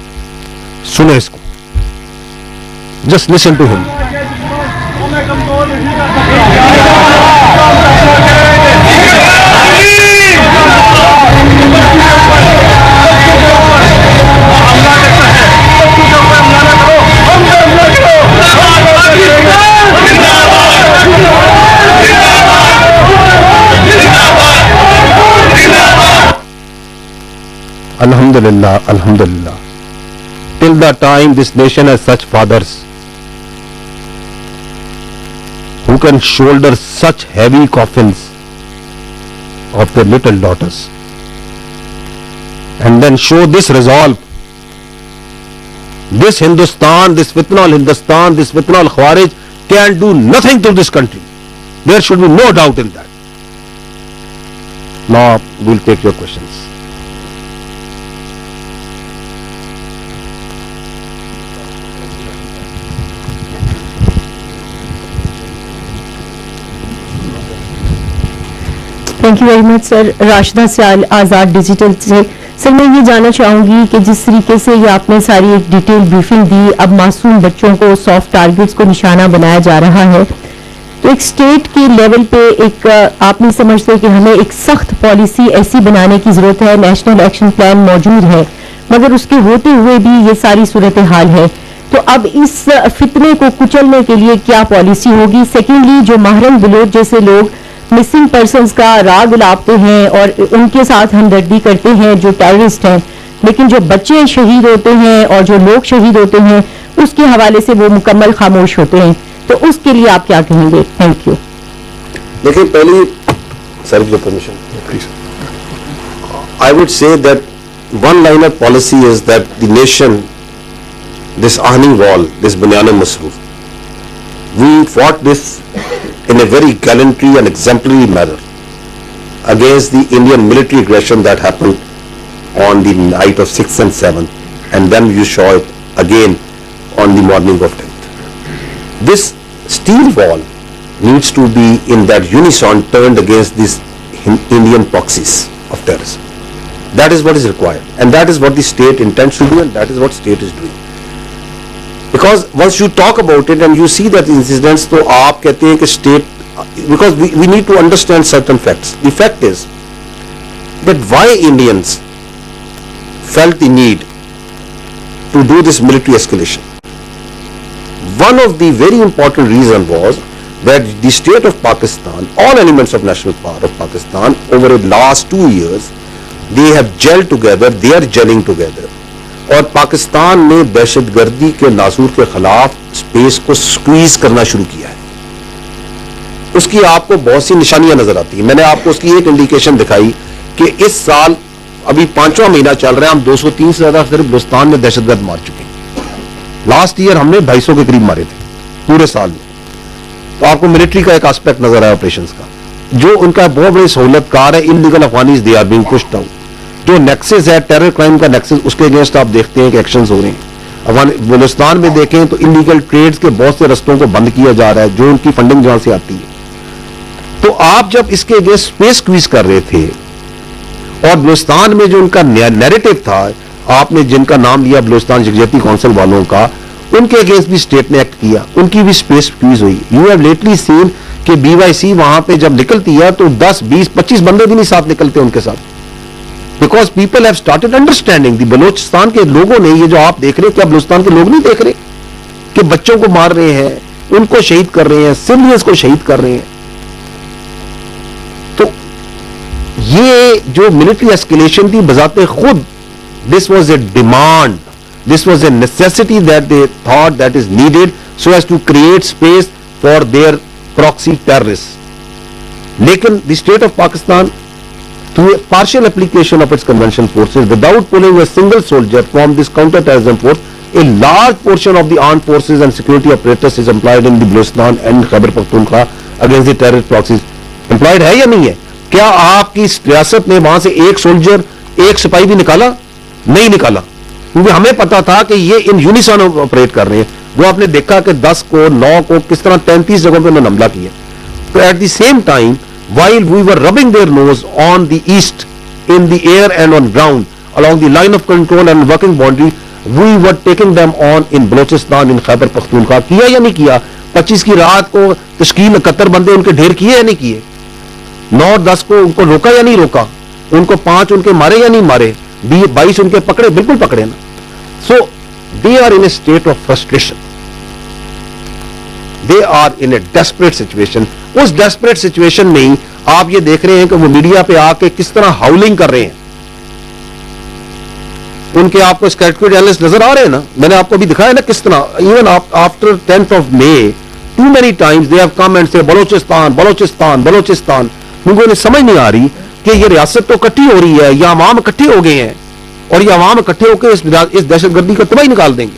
سنیں اس کو, جسٹ لسن ٹو ہم. Alhamdulillah, Alhamdulillah. Till the time this nation has such fathers who can shoulder such heavy coffins of their little daughters and then show this resolve This Hindustan, this fitna al-Hindustan, this fitna al-Khawarij can do nothing to this country. There should be no doubt in that. Now we'll take your questions. Thank you very much sir. Rashida Sial Azad digital سے. سر میں یہ جاننا چاہوں گی کہ جس طریقے سے یہ آپ نے ساری ایک ڈیٹیل بریفنگ دی, اب معصوم بچوں کو سافٹ ٹارگٹس کو نشانہ بنایا جا رہا ہے, تو ایک اسٹیٹ کے لیول پہ ایک آپ نہیں سمجھتے کہ ہمیں ایک سخت پالیسی ایسی بنانے کی ضرورت ہے؟ نیشنل ایکشن پلان موجود ہے مگر اس کے ہوتے ہوئے بھی یہ ساری صورتحال ہے, تو اب اس فتنے کو کچلنے کے لیے کیا پالیسی ہوگی؟ سیکنڈلی, جو محرم بلوچ جیسے لوگ مسنگ پرسنز کا راگ الاپتے ہیں اور ان کے ساتھ ہمدردی کرتے ہیں جو ٹیررسٹ ہیں, لیکن جو بچے شہید ہوتے ہیں اور جو لوگ شہید ہوتے ہیں اس کے حوالے سے وہ مکمل خاموش ہوتے ہیں, تو اس کے لیے آپ کیا کہیں گے؟ Thank you. دیکھیں, پہلی sir permission please, I would say that one liner policy is that the nation, this آہنی وال, دس بنیان مصروف, we fought this in a very gallantry and exemplary manner against the Indian military aggression that happened on the night of 6th and 7th, and then you saw it again on the morning of 10th. This steel wall needs to be in that unison turned against these Indian proxies of terrorism. That is what is required, and that is what the state intends to do, and that is what state is doing. Because once you talk about it and you see that incidents, تو آپ کہتے ہیں کہ state, because we need to understand certain facts. The fact is that why Indians felt the need to do this military escalation. One of the very important reason was that the state of Pakistan, all elements of national power of Pakistan, over the last 2 years, they have gelled together, they are gelling together. اور پاکستان نے دہشت گردی کے ناسور کے خلاف space کو squeeze کرنا شروع کیا ہے. اس کی آپ کو بہت سی نشانیاں نظر آتی ہیں. میں نے آپ کو اس کی ایک انڈیکیشن دکھائی کہ اس سال ابھی 5واں مہینہ چل رہا ہے, ہم 203 سے زیادہ صرف بلوچستان میں دہشت گرد مار چکے ہیں. لاسٹ ایئر ہم نے 250 کے قریب مارے تھے پورے سال میں. تو آپ کو ملٹری کا ایک آسپیکٹ نظر آیا آپریشنز کا, جو ان کا بہت بڑی سہولت کار ہے. Illegal Afghanis they are being pushed down. جو نیکسس ہے ٹیرر کرائم کا نیکسس, اس کے اگینسٹ آپ دیکھتے ہیں کہ ایکشنز ہو رہے ہیں. بلوچستان میں دیکھیں تو انلیگل ٹریڈز کے بہت سے رستوں کو بند کیا جا رہا ہے, جو ان کی فنڈنگ جہاں سے آتی ہے. تو آپ جب اس کے اگینسٹ اسپیس کویز کر رہے تھے, اور بلوچستان میں جو ان کا نیریٹو تھا, آپ نے جن کا نام لیا بلوچستان یکجہتی کونسل والوں کا, ان کے اگینسٹ بھی اسٹیٹ نے ایکٹ کیا, ان کی بھی اسپیس کویز ہوئی. یو ہیو لیٹلی سین کہ BYC وہاں پہ جب نکلتی ہے تو 10, 20, 25 بندے بھی نہیں ساتھ نکلتے ان کے ساتھ. Because people have started understanding. The Balochistan کے لوگوں نے, یہ جو آپ دیکھ رہے ہیں, کیا بلوچستان کے لوگ نہیں دیکھ رہے کہ بچوں کو مار رہے ہیں, ان کو شہید کر رہے ہیں, سویلینز کو شہید کر رہے ہیں. تو یہ جو ملٹری ایسکیلیشن تھی بذات خود, this was a demand, this was a necessity that they thought that is needed so as to create space for their proxy terrorist. لیکن the state of Pakistan, through a partial application of its convention forces, without pulling a single soldier from this counter-terrorism force, a large portion of the armed forces and security apparatus is employed in the Balochistan and Khyber Pakhtunkhwa against the terrorist proxies. Employed ہے یا نہیں ہے؟ کیا آپ کی ریاست نے وہاں سے ایک سولجر, ایک سپاہی بھی نکالا؟ نہیں نکالا, کیونکہ ہمیں پتا تھا کہ یہ ان یونیسون آپریٹ کر رہے ہیں. وہ آپ نے دیکھا کہ 10 کو 9 کو کس طرح 33 جگہوں پہ انہوں نے حملہ کیا. تو at the same time, while we were rubbing their nose on the east, in the air and on ground, along the line of control and working boundary, we were taking them on in Balochistan, in Khyber Pakhtunkhwa. کیا یا نہیں کیا؟ 25 کی رات کو تشکیل 71 بندے ان کے ڈھیر کیے یا نہیں کیے؟ 9 اور 10 کو ان کو روکا یا نہیں روکا؟ ان کو 5 ان کے مارے یا نہیں مارے؟ 22 ان کے پکڑے, بالکل پکڑے نا. So they are in a state of frustration. They are in a desperate situation. اس ڈیسپریٹ سچویشن میں ہی آپ یہ دیکھ رہے ہیں کہ وہ میڈیا پہ آ کے کس طرح ہاؤلنگ کر رہے ہیں. ان کے آپ کو اسٹیٹیکل اینالسٹ نظر آ رہے ہیں نا, میں نے آپ کو بھی دکھایا نا کس طرح. Even after 10th of May, too many times they have come and say Balochistan Balochistan Balochistan. کیونکہ انہیں سمجھ نہیں آ رہی کہ یہ ریاست تو اکٹھی ہو رہی ہے, یا عوام اکٹھے ہو گئے ہیں, اور یہ عوام اکٹھے ہو کے اس دہشت گردی کا تباہی نکال دیں گے.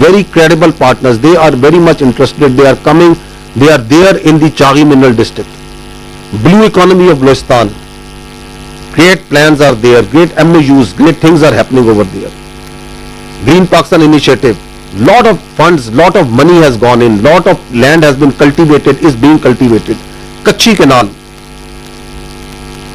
very credible partners, they are very much interested, they are coming, they are there in the Chaghi mineral district. Blue economy of Balochistan, great plans are there, great MOUs, great things are happening over there. Green Pakistan initiative, lot of funds, lot of money has gone in, lot of land has been cultivated, is being cultivated. Kachhi Canal,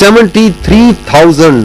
73,000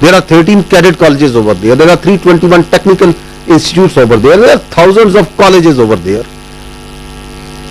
There are 13 cadet colleges over there. There are 321 technical institutes over there. There are thousands of colleges over there.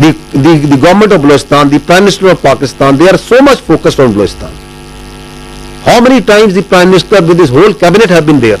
The government of Balochistan, the Prime Minister of Pakistan, they are so much focused on Balochistan. How many times the Prime Minister with his whole cabinet have been there?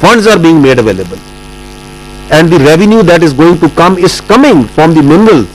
funds are being made available, and the revenue that is going to come is coming from the minerals.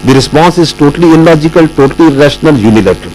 The response is totally illogical, totally irrational, unilateral.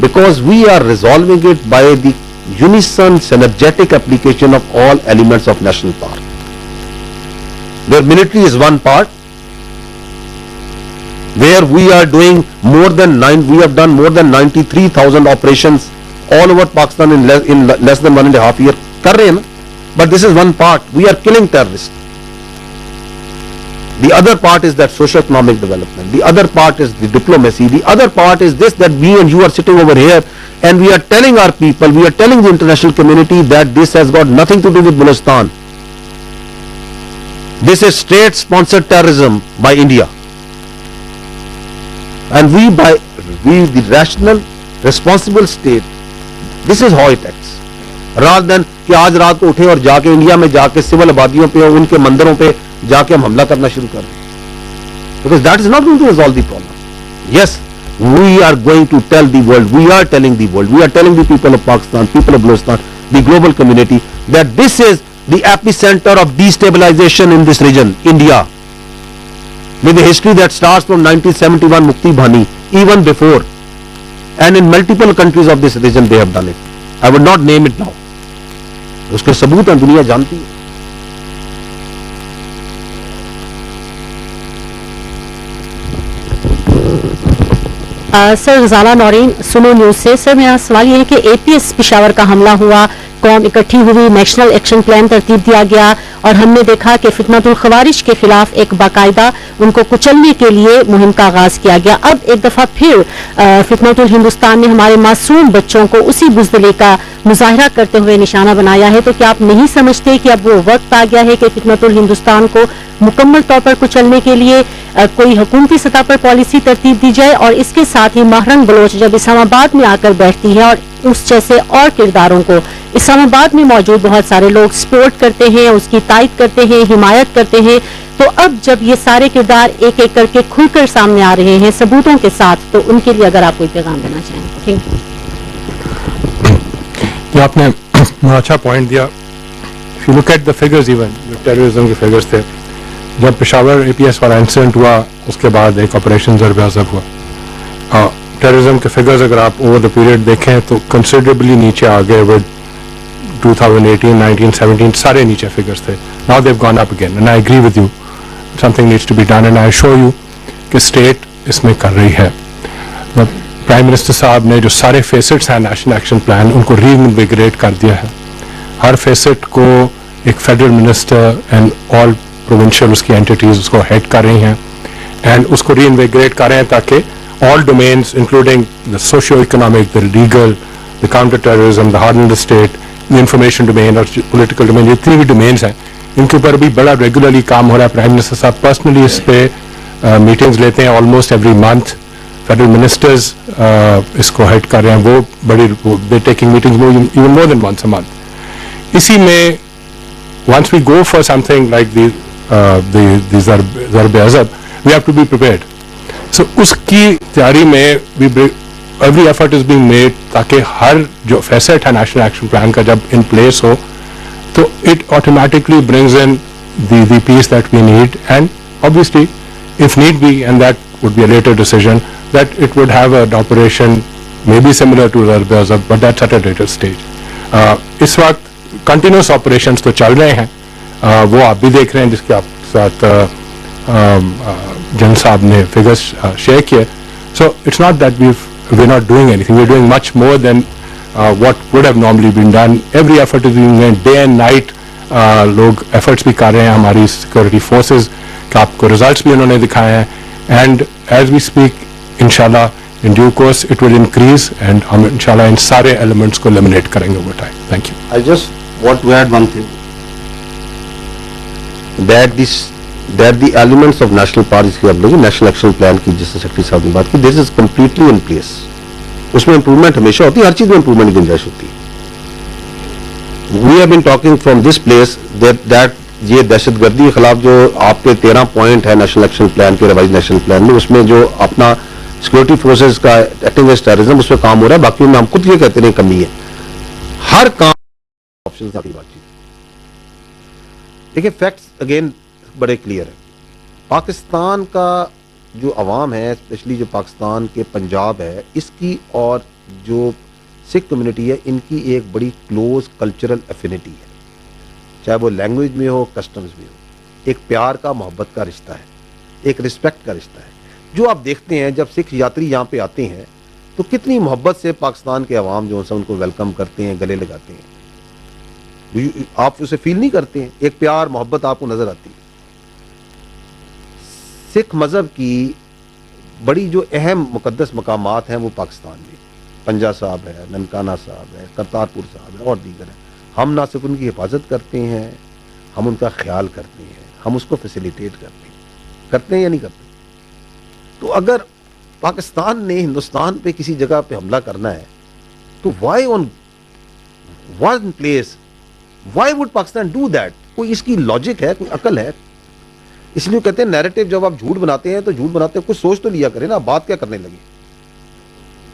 Because we are resolving it by the unison synergetic application of all elements of national power. Their military is one part, where we are doing we have done more than 93,000 operations all over Pakistan in less than 1.5 years. Kar rahe hain na? But this is one part. We are killing terrorists. The other part is that socio-economic development. The other part is the diplomacy. The other part is this, that we and you are sitting over here and we are telling our people, we are telling the international community that this has got nothing to do with Balochistan. This is state-sponsored terrorism by India. And we, the rational, responsible state, this is how it acts. Rather than کہ آج رات کو اٹھے اور جا کے India میں جا کے سول آبادیوں پہ اور ان کے مندروں پہ جا کے ہم حملہ کرنا شروع کر دیں. Because that is not going to resolve the problem. Yes, we are going to tell the world, we are telling the world, we are telling the people of Pakistan, people of Balochistan, the global community, that this is the epicenter of destabilization in this region, India, with a history that starts from 1971 Mukti Bhani, even before, and in multiple countries of this region they have done it. I would not name it now. اس کے ثبوت ہیں, دنیا جانتی ہے. سر غزالہ نورین سنو news سے. سر میرا سوال یہ ہے کہ اے پی ایس پشاور کا حملہ ہوا, قوم اکٹھی ہوئی, نیشنل ایکشن پلان ترتیب دیا گیا اور ہم نے دیکھا کہ فتنۃ الخوارج کے خلاف ایک باقاعدہ ان کو کچلنے کے لیے مہم کا آغاز کیا گیا. اب ایک دفعہ پھر فتنۃ الہندوستان نے ہمارے معصوم بچوں کو اسی بزدلی کا مظاہرہ کرتے ہوئے نشانہ بنایا ہے. تو کیا آپ نہیں سمجھتے کہ اب وہ وقت آ گیا ہے کہ فتنۃ الہندوستان کو مکمل طور پر کچلنے کے لیے کوئی حکومتی سطح پر پالیسی ترتیب دی جائے؟ اور اس کے ساتھ ہی ماہرنگ بلوچ جب اسلام آباد میں آ کر بیٹھتی ہے اور اس جیسے اور کرداروں کو اسلام آباد میں موجود بہت سارے لوگ سپورٹ کرتے ہیں, اس کی تائید کرتے ہیں, حمایت کرتے ہیں, تو اب جب یہ سارے کردار ایک ایک کر کے کھل کر سامنے آ رہے ہیں ثبوتوں کے ساتھ, تو ان کے لیے اگر آپ کوئی پیغام دینا چاہیں. Thank you. آپ نے اچھا پوائنٹ دیا. if you look at the figures, even جو ٹیررزم کے فگرز تھے, جب پشاور اے پی ایس والا انسیڈنٹ ہوا اس کے بعد ایک آپریشن ضرب عضب ہوا, ٹیررزم کے فگرز اگر آپ اوور دا پیریڈ دیکھیں تو کنسیڈریبلی نیچے آ گئے. ود 2018, 19, 17 سارے نیچے فگرز تھے. now they've gone up again and I agree with you, something needs to be done and I assure you کہ اسٹیٹ اس میں کر رہی ہے. پرائم منسٹر صاحب نے جو سارے فیسٹس ہیں نیشنل ایکشن پلان ان کو ری انویگریٹ کر دیا ہے. ہر فیسٹ کو ایک federal minister and all provincial اس کی اینٹیٹیز اس کو ہیڈ کر رہی ہیں اینڈ اس کو ری انویگریٹ کر رہے ہیں تاکہ all domains including the socio economic, the legal, the counter terrorism, the hardening the state, the information domain اور پولیٹیکل ڈومین, یہ اتنی بھی ڈومینس ہیں ان کے اوپر بھی بڑا ریگولرلی کام ہو رہا ہے. پرائم منسٹر صاحب پرسنلی اس پہ میٹنگز لیتے ہیں almost every month. Federal ministers اس کو ہیڈ کر رہے ہیں, وہ بڑی they taking meetings even more than once a month. اسی میں once we go for something like the Zarb Azb, we have to be prepared. So اس کی تیاری میں every effort is being made تاکہ ہر جو فیسٹ ہے نیشنل ایکشن پلان کا جب ان پلیس ہو تو it automatically brings in the peace that we need, and obviously if need be, and that would be a later decision, that it would have an operation maybe similar to Zarb Azb, but that's at a later stage. اس وقت continuous operations تو چل رہے ہیں, وہ آپ بھی دیکھ رہے ہیں جس کے آپ ساتھ جن صاحب نے فگرس شیئر کیے. So it's not that we're not doing anything, we're doing much more than what would have normally been done. Every effort is being made day and night. لوگ ایفرٹس بھی کر رہے ہیں ہماری سیکورٹی فورسز کا, آپ کو ریزلٹس بھی انہوں نے دکھائے ہیں, اینڈ ایز وی اسپیک انشاءاللہ in due course it will increase and ہم انشاءاللہ ان سارے ایلیمنٹس کو eliminate کریں گے over time. Thank you. I just want to add one thing, that the elements of national policy کی اب لوگ نیشنل ایکشن پلان کی جس سے سیکرٹری صاحب نے بات کی, this is completely in place. اس میں امپروومنٹ ہمیشہ ہوتی ہے, ہر چیز میں امپروومنٹ کی گنجائش ہوتی ہے. We have been talking from this place that یہ دہشت گردی کے خلاف جو آپ کے 13 پوائنٹ ہے نیشنل ایکشن پلان کے ریوائز نیشنل پلان میں, اس میں جو اپنا سیکورٹی فورسز کا ایکٹنگ اگینسٹ ٹیررزم اس پہ کام ہو رہا ہے, باقی میں ہم خود یہ کہتے ہیں کمی ہے. ہر کام آپشن کی بات چیت. دیکھیں فیکٹس اگین بڑے کلیئر ہیں. پاکستان کا جو عوام ہے, اسپیشلی جو پاکستان کے پنجاب ہے, اس کی اور جو سکھ کمیونٹی ہے, ان کی ایک بڑی کلوز کلچرل افینٹی ہے, چاہے وہ لینگویج میں ہو, کسٹمز میں ہو. ایک پیار کا, محبت کا رشتہ ہے, ایک رسپیکٹ کا رشتہ ہے. جو آپ دیکھتے ہیں جب سکھ یاتری یہاں پہ آتے ہیں تو کتنی محبت سے پاکستان کے عوام جو ان کو ویلکم کرتے ہیں, گلے لگاتے ہیں. آپ اسے فیل نہیں کرتے ہیں, ایک پیار محبت آپ کو نظر آتی ہے. سکھ مذہب کی بڑی جو اہم مقدس مقامات ہیں وہ پاکستان میں, پنجا صاحب ہے, ننکانہ صاحب ہے, کرتارپور صاحب ہے اور دیگر ہیں. ہم نہ صرف ان کی حفاظت کرتے ہیں, ہم ان کا خیال کرتے ہیں, ہم اس کو فیسیلیٹیٹ کرتے ہیں یا نہیں کرتے. تو اگر پاکستان نے ہندوستان پہ کسی جگہ پہ حملہ کرنا ہے تو why on one place Why would Pakistan do that? کوئی اس کی لاجک ہے, کوئی عقل ہے؟ اس لیے کہتے ہیں نیریٹو جب آپ جھوٹ بناتے ہیں تو جھوٹ بناتے ہیں کچھ سوچ تو لیا کریں نا, بات کیا کرنے لگے.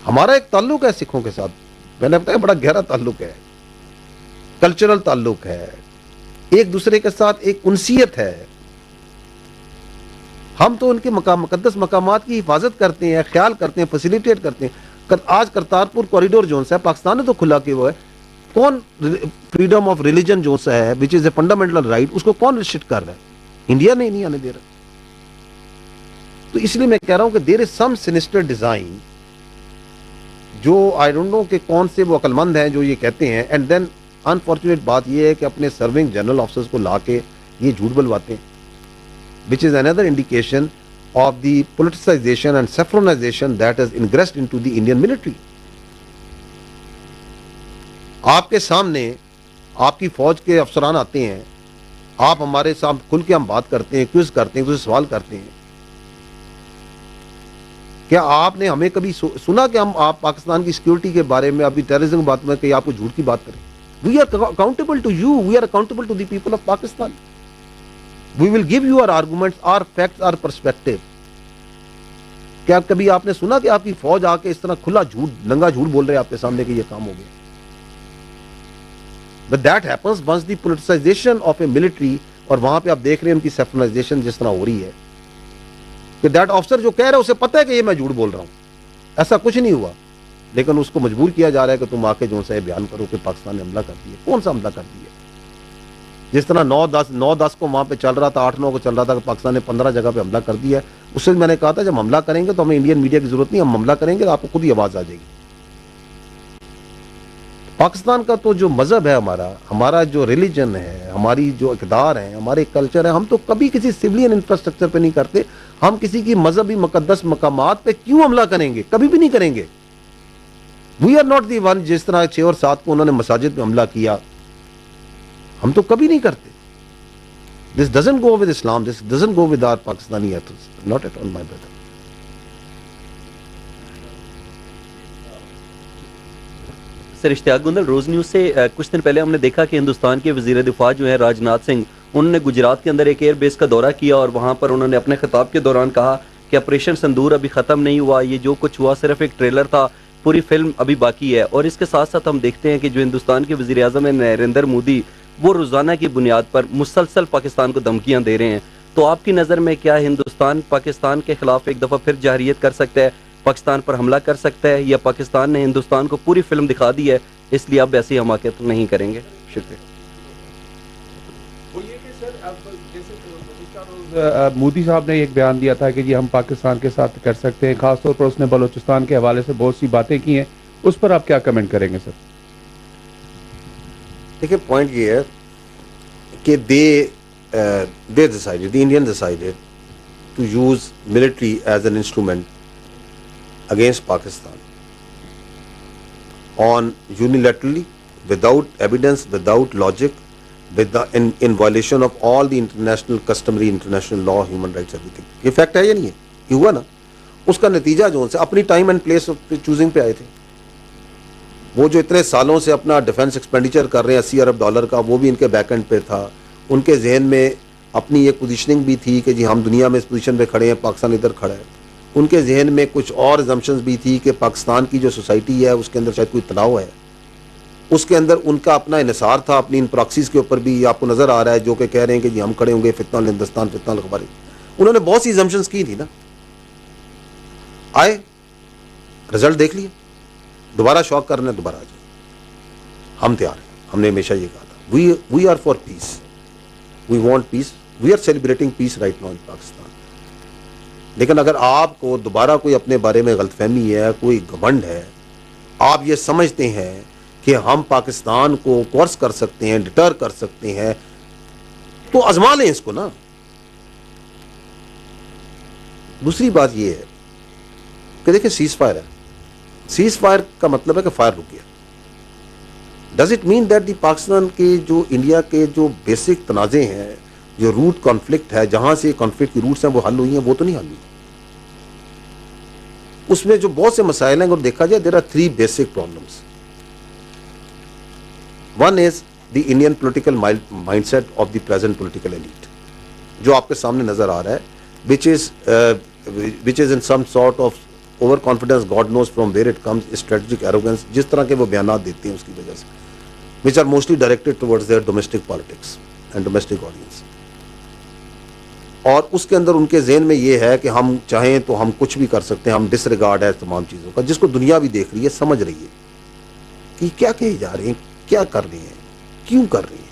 ہمارا ایک تعلق ہے سکھوں کے ساتھ, میں نے بتایا بڑا گہرا تعلق ہے, کلچرل تعلق ہے, ایک دوسرے کے ساتھ ایک انسیت ہے. ہم تو ان کے مقدس مقامات کی حفاظت کرتے ہیں, خیال کرتے ہیں, فیسیلیٹیٹ کرتے ہیں. آج کرتارپور کوریڈور جو ہے پاکستان نے تو کھلا کہ وہ ہے, کون فریڈم آف ریلیجن جو ہے وچ از اے فنڈامنٹل رائٹ, اس کو کون ریسٹرکٹ کر رہا ہے؟ انڈیا نے نہیں آنے دے رہا. تو اس لیے میں کہہ رہا ہوں کہ دیر از سم سینسٹر ڈیزائن, جو آئی ڈونٹ نو کہ کون سے وہ عقل مند ہیں جو یہ کہتے ہیں. اینڈ دین انفارچونیٹ بات یہ ہے کہ اپنے سرونگ جنرل آفیسرز کو لا کے یہ جھوٹ بلواتے ہیں, which is another indication of the politicization and saffronization that has ingressed into the Indian military. آپ کے سامنے آپ کی فوج کے افسران آتے ہیں, آپ ہمارے سامنے کھل کے ہم بات کرتے ہیں, کوئز کرتے ہیں, کچھ سوال کرتے ہیں. کیا آپ نے ہمیں کبھی سنا کہ ہم آپ پاکستان کی سیکورٹی کے بارے میں, ابھی ٹیررزم کی بات میں کہ آپ کو جھوٹ کی بات کریں؟ We are accountable to you, we are accountable to the people of Pakistan. We will give you our arguments, our facts, our perspective. کیا کبھی آپ نے سنا کہ آپ کی فوج آ کے اس طرح کھلا جھوٹ, ننگا جھوٹ بول رہے آپ کے سامنے کہ یہ کام ہو گیا؟ But that happens once the politicization of a military, اور وہاں پہ آپ دیکھ رہے ہیں ان کی سیفرنائزیشن جس طرح ہو رہی ہے کہ دیٹ آفسر جو کہہ رہا ہے اسے پتہ ہے کہ یہ میں جھوٹ بول رہا ہوں, ایسا کچھ نہیں ہوا, لیکن اس کو مجبور کیا جا رہا ہے کہ تم آ کے جو ہے بیان کرو کہ پاکستان نے حملہ کر دیا. کون سا حملہ کر دیا؟ جس طرح 9-10 کو وہاں پہ چل رہا تھا, 8-9 کو چل رہا تھا کہ پاکستان نے 15 جگہ پہ حملہ کر دیا ہے. اس سے میں نے کہا تھا جب حملہ کریں گے تو ہمیں انڈین میڈیا کی ضرورت نہیں, ہم حملہ کریں گے تو آپ کو خود ہی آواز آ جائے گی. پاکستان کا تو جو مذہب ہے, ہمارا جو ریلیجن ہے, ہماری جو اقدار ہیں, ہمارے کلچر ہے, ہم تو کبھی کسی سولین انفراسٹرکچر پہ نہیں کرتے. ہم کسی کی مذہبی مقدس مقامات پہ کیوں حملہ کریں گے؟ کبھی بھی نہیں کریں گے. We are not the one. جس طرح 6 اور 7 کو انہوں نے مساجد پہ حملہ کیا, ہم تو کبھی نہیں کرتے. This doesn't go with Islam, this doesn't go with our Pakistani ethos, not at all, my brother. Sir Ishtiaq Gondal, Roze News سے کچھ دن پہلے ہم نے دیکھا کہ ہندوستان کے وزیر دفاع جو ہیں راجناتھ سنگھ, انہوں نے گجرات کے اندر ایک ایئر بیس کا دورہ کیا اور وہاں پر انہوں نے اپنے خطاب کے دوران کہا کہ آپریشن سندور ابھی ختم نہیں ہوا, یہ جو کچھ ہوا صرف ایک ٹریلر تھا, پوری فلم ابھی باقی ہے. اور اس کے ساتھ ساتھ ہم دیکھتے ہیں کہ جو ہندوستان کے وزیر اعظم ہیں نریندر مودی, وہ روزانہ کی بنیاد پر مسلسل پاکستان کو دھمکیاں دے رہے ہیں. تو آپ کی نظر میں کیا ہندوستان پاکستان کے خلاف ایک دفعہ پھر جارحیت کر سکتا ہے, پاکستان پر حملہ کر سکتا ہے, یا پاکستان نے ہندوستان کو پوری فلم دکھا دی ہے اس لیے اب ایسی حماقت نہیں کریں گے؟ شکریہ. مودی صاحب نے ایک بیان دیا تھا کہ جی ہم پاکستان کے ساتھ کر سکتے ہیں, خاص طور پر اس نے بلوچستان کے حوالے سے بہت سی باتیں کی ہیں, اس پر آپ کیا کمنٹ کریں گے سر؟ دیکھیں پوائنٹ یہ ہے کہ they decided, the Indians decided to use military as an instrument against Pakistan on unilaterally, without evidence, without logic, in violation of all the international customary international law, human rights, everything. یہ fact ہے یا نہیں ہے؟ یہ ہوا نا. اس کا نتیجہ جو سے اپنی ٹائم اینڈ پلیس چوزنگ پہ آئے تھے. وہ جو اتنے سالوں سے اپنا ڈیفنس ایکسپینڈیچر کر رہے ہیں $80 ارب کا, وہ بھی ان کے بیک اینڈ پہ تھا. ان کے ذہن میں اپنی ایک پوزیشننگ بھی تھی کہ جی ہم دنیا میں اس پوزیشن پہ کھڑے ہیں, پاکستان ادھر کھڑا ہے. ان کے ذہن میں کچھ اور ایزمپشنز بھی تھی کہ پاکستان کی جو سوسائٹی ہے اس کے اندر شاید کوئی تناؤ ہے. اس کے اندر ان کا اپنا انحصار تھا اپنی ان پراکسیز کے اوپر بھی, آپ کو نظر آ رہا ہے, جو کہ کہہ رہے ہیں کہ جی ہم کھڑے ہوں گے فتنہ ہندوستان, فتنہ الخباری. انہوں نے بہت سی ایزمپشنز کی تھی نا. آئے رزلٹ دیکھ لیے, دوبارہ شوق کرنا ہے دوبارہ آ جائے. ہم تیار ہیں, ہم نے ہمیشہ یہ کہا تھا, we are for peace, we want peace, we are celebrating peace right now in Pakistan. لیکن اگر آپ کو دوبارہ کوئی اپنے بارے میں غلط فہمی ہے, کوئی گھمنڈ ہے, آپ یہ سمجھتے ہیں کہ ہم پاکستان کو کورس کر سکتے ہیں, ڈٹر کر سکتے ہیں, تو آزما لیں اس کو نا. دوسری بات یہ ہے کہ دیکھیں سیز فائر ہے, سیز فائر کا مطلب ہے کہ فائر رک گیا. Does it mean that the Pakistan کے جو انڈیا کے جو بیسک تنازع ہیں, جو روٹ کانفلکٹ ہے, جہاں سے کانفلکٹ کی روٹس ہیں وہ حل ہوئی ہیں, وہ تو نہیں حل ہوئی. اس میں جو بہت سے مسائل ہیں اگر دیکھا جائے, there are 3 basic problems. One is the Indian political mindset of the present political elite, جو آپ کے سامنے نظر آ رہا ہے, which is in some sort of overconfidence, God knows from where it comes, strategic arrogance, جس طرح کے وہ بیانات دیتے ہیں اس کی وجہ سے, which are mostly directed towards their domestic politics and domestic audience. اور اس کے اندر ان کے ذہن میں یہ ہے کہ ہم چاہیں تو ہم کچھ بھی کر سکتے ہیں, ہم ڈس ریگارڈ ہے تمام چیزوں کا, جس کو دنیا بھی دیکھ رہی ہے, سمجھ رہی ہے کہ کیا کہے جا رہے ہیں, کیا کر رہے ہیں, کیوں کر رہے ہیں.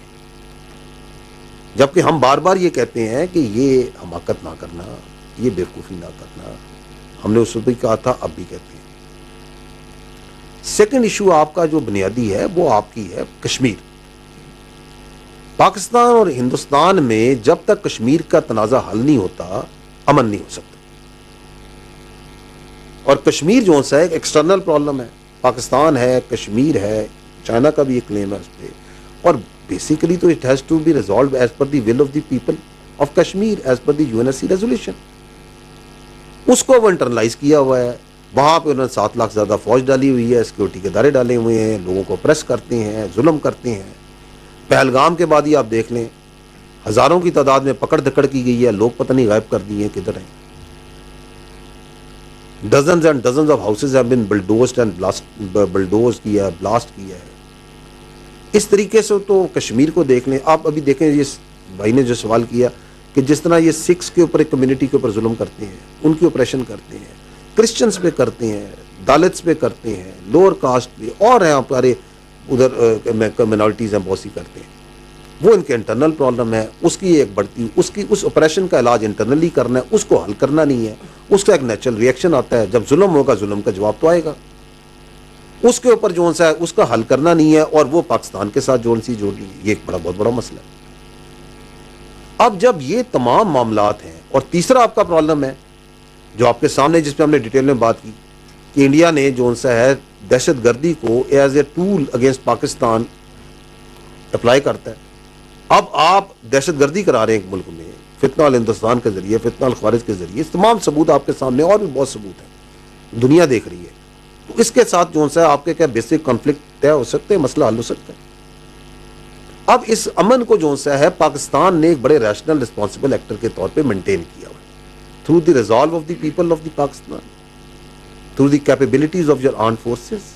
جبکہ ہم بار بار یہ کہتے ہیں کہ یہ حماقت نہ کرنا, یہ بیوقوفی نہ کرنا, ہم نے اس وقت بھی کہا تھا, اب بھی کہتے ہیں. سیکنڈ ایشو آپ کا جو بنیادی ہے وہ آپ کی ہے کشمیر. پاکستان اور ہندوستان میں جب تک کشمیر کا تنازع حل نہیں ہوتا, امن نہیں ہو سکتا. اور کشمیر جو ہے ایک ایکسٹرنل پرابلم ہے, پاکستان ہے, کشمیر ہے, چائنا کا بھی ایک کلیم ہے اس پہ, اور بیسیکلی تو it has to be resolved as per the will of the people of Kashmir, as per the UNSC resolution. اس کو وہ انٹرنلائز کیا ہوا ہے, وہاں پہ انہوں نے 7 لاکھ زیادہ فوج ڈالی ہوئی ہے, سیکورٹی کے ادارے ڈالے ہوئے ہیں, لوگوں کو پریس کرتے ہیں, ظلم کرتے ہیں. پہلگام کے بعد ہی آپ دیکھ لیں, ہزاروں کی تعداد میں پکڑ دھکڑ کی گئی ہے, لوگ پتہ نہیں غائب کر دیے ہیں, کدھر ہیں. Dozens and dozens of houses have been bulldozed and bulldoze کیا ہے, بلاسٹ کیا ہے. اس طریقے سے تو کشمیر کو دیکھ لیں. آپ ابھی دیکھیں, یہ بھائی نے جو سوال کیا کہ جس طرح یہ سکھس کے اوپر, ایک کمیونٹی کے اوپر ظلم کرتے ہیں, ان کی آپریشن کرتے ہیں, کرسچنس پہ کرتے ہیں, دالتس پہ کرتے ہیں, لوور کاسٹ پہ, اور ہیں ہمارے ادھر مائنورٹیز ہیں, بہت سی کرتے ہیں. وہ ان کے انٹرنل پرابلم ہے, اس کی ایک بڑھتی, اس آپریشن کا علاج انٹرنلی کرنا ہے, اس کو حل کرنا نہیں ہے. اس کا ایک نیچرل ریئیکشن آتا ہے, جب ظلم ہوگا ظلم کا جواب تو آئے گا. اس کے اوپر جو ہے اس کا حل کرنا نہیں ہے, اور وہ پاکستان کے ساتھ جوڑ لی, یہ ایک بہت بڑا مسئلہ ہے. اب جب یہ تمام معاملات ہیں, اور تیسرا آپ کا پرابلم ہے جو آپ کے سامنے, جس پہ ہم نے ڈیٹیل میں بات کی, کہ انڈیا نے جو ہے دہشت گردی کو as a tool against Pakistan apply کرتا ہے. اب آپ دہشت گردی کرا رہے ہیں ایک ملک میں, فتنہ الہندوستان کے ذریعے, فتنہ الخوارج کے ذریعے. تمام ثبوت آپ کے سامنے, اور بھی بہت ثبوت ہیں, دنیا دیکھ رہی ہے. تو اس کے ساتھ جو ہے آپ کے کیا بیسک کنفلکٹ طے ہو سکتے ہیں, مسئلہ حل ہو سکتا ہے. اب اس امن کو جو ہے پاکستان نے ایک بڑے ریشنل رسپانسبل ایکٹر کے طور پہ مینٹین کیا ہوا, through the resolve of the people of the Pakistan, through the capabilities of your armed forces,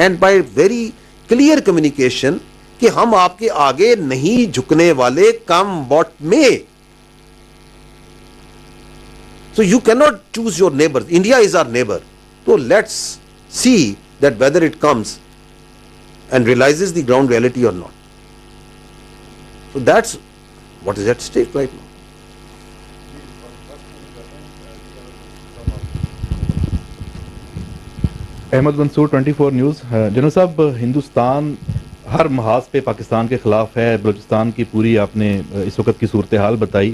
and by very clear communication کہ ہم آپ کے آگے نہیں جھکنے والے, come what may. So you cannot choose your neighbor. India is our neighbor. So let's see that whether it comes and realizes the ground reality or not. So that's what is at stake right now. Ahmed Mansoor 24 news. General صاحب, ہندوستان ہر محاذ پہ پاکستان کے خلاف ہے. بلوچستان کی پوری آپ نے اس وقت کی صورتحال بتائی.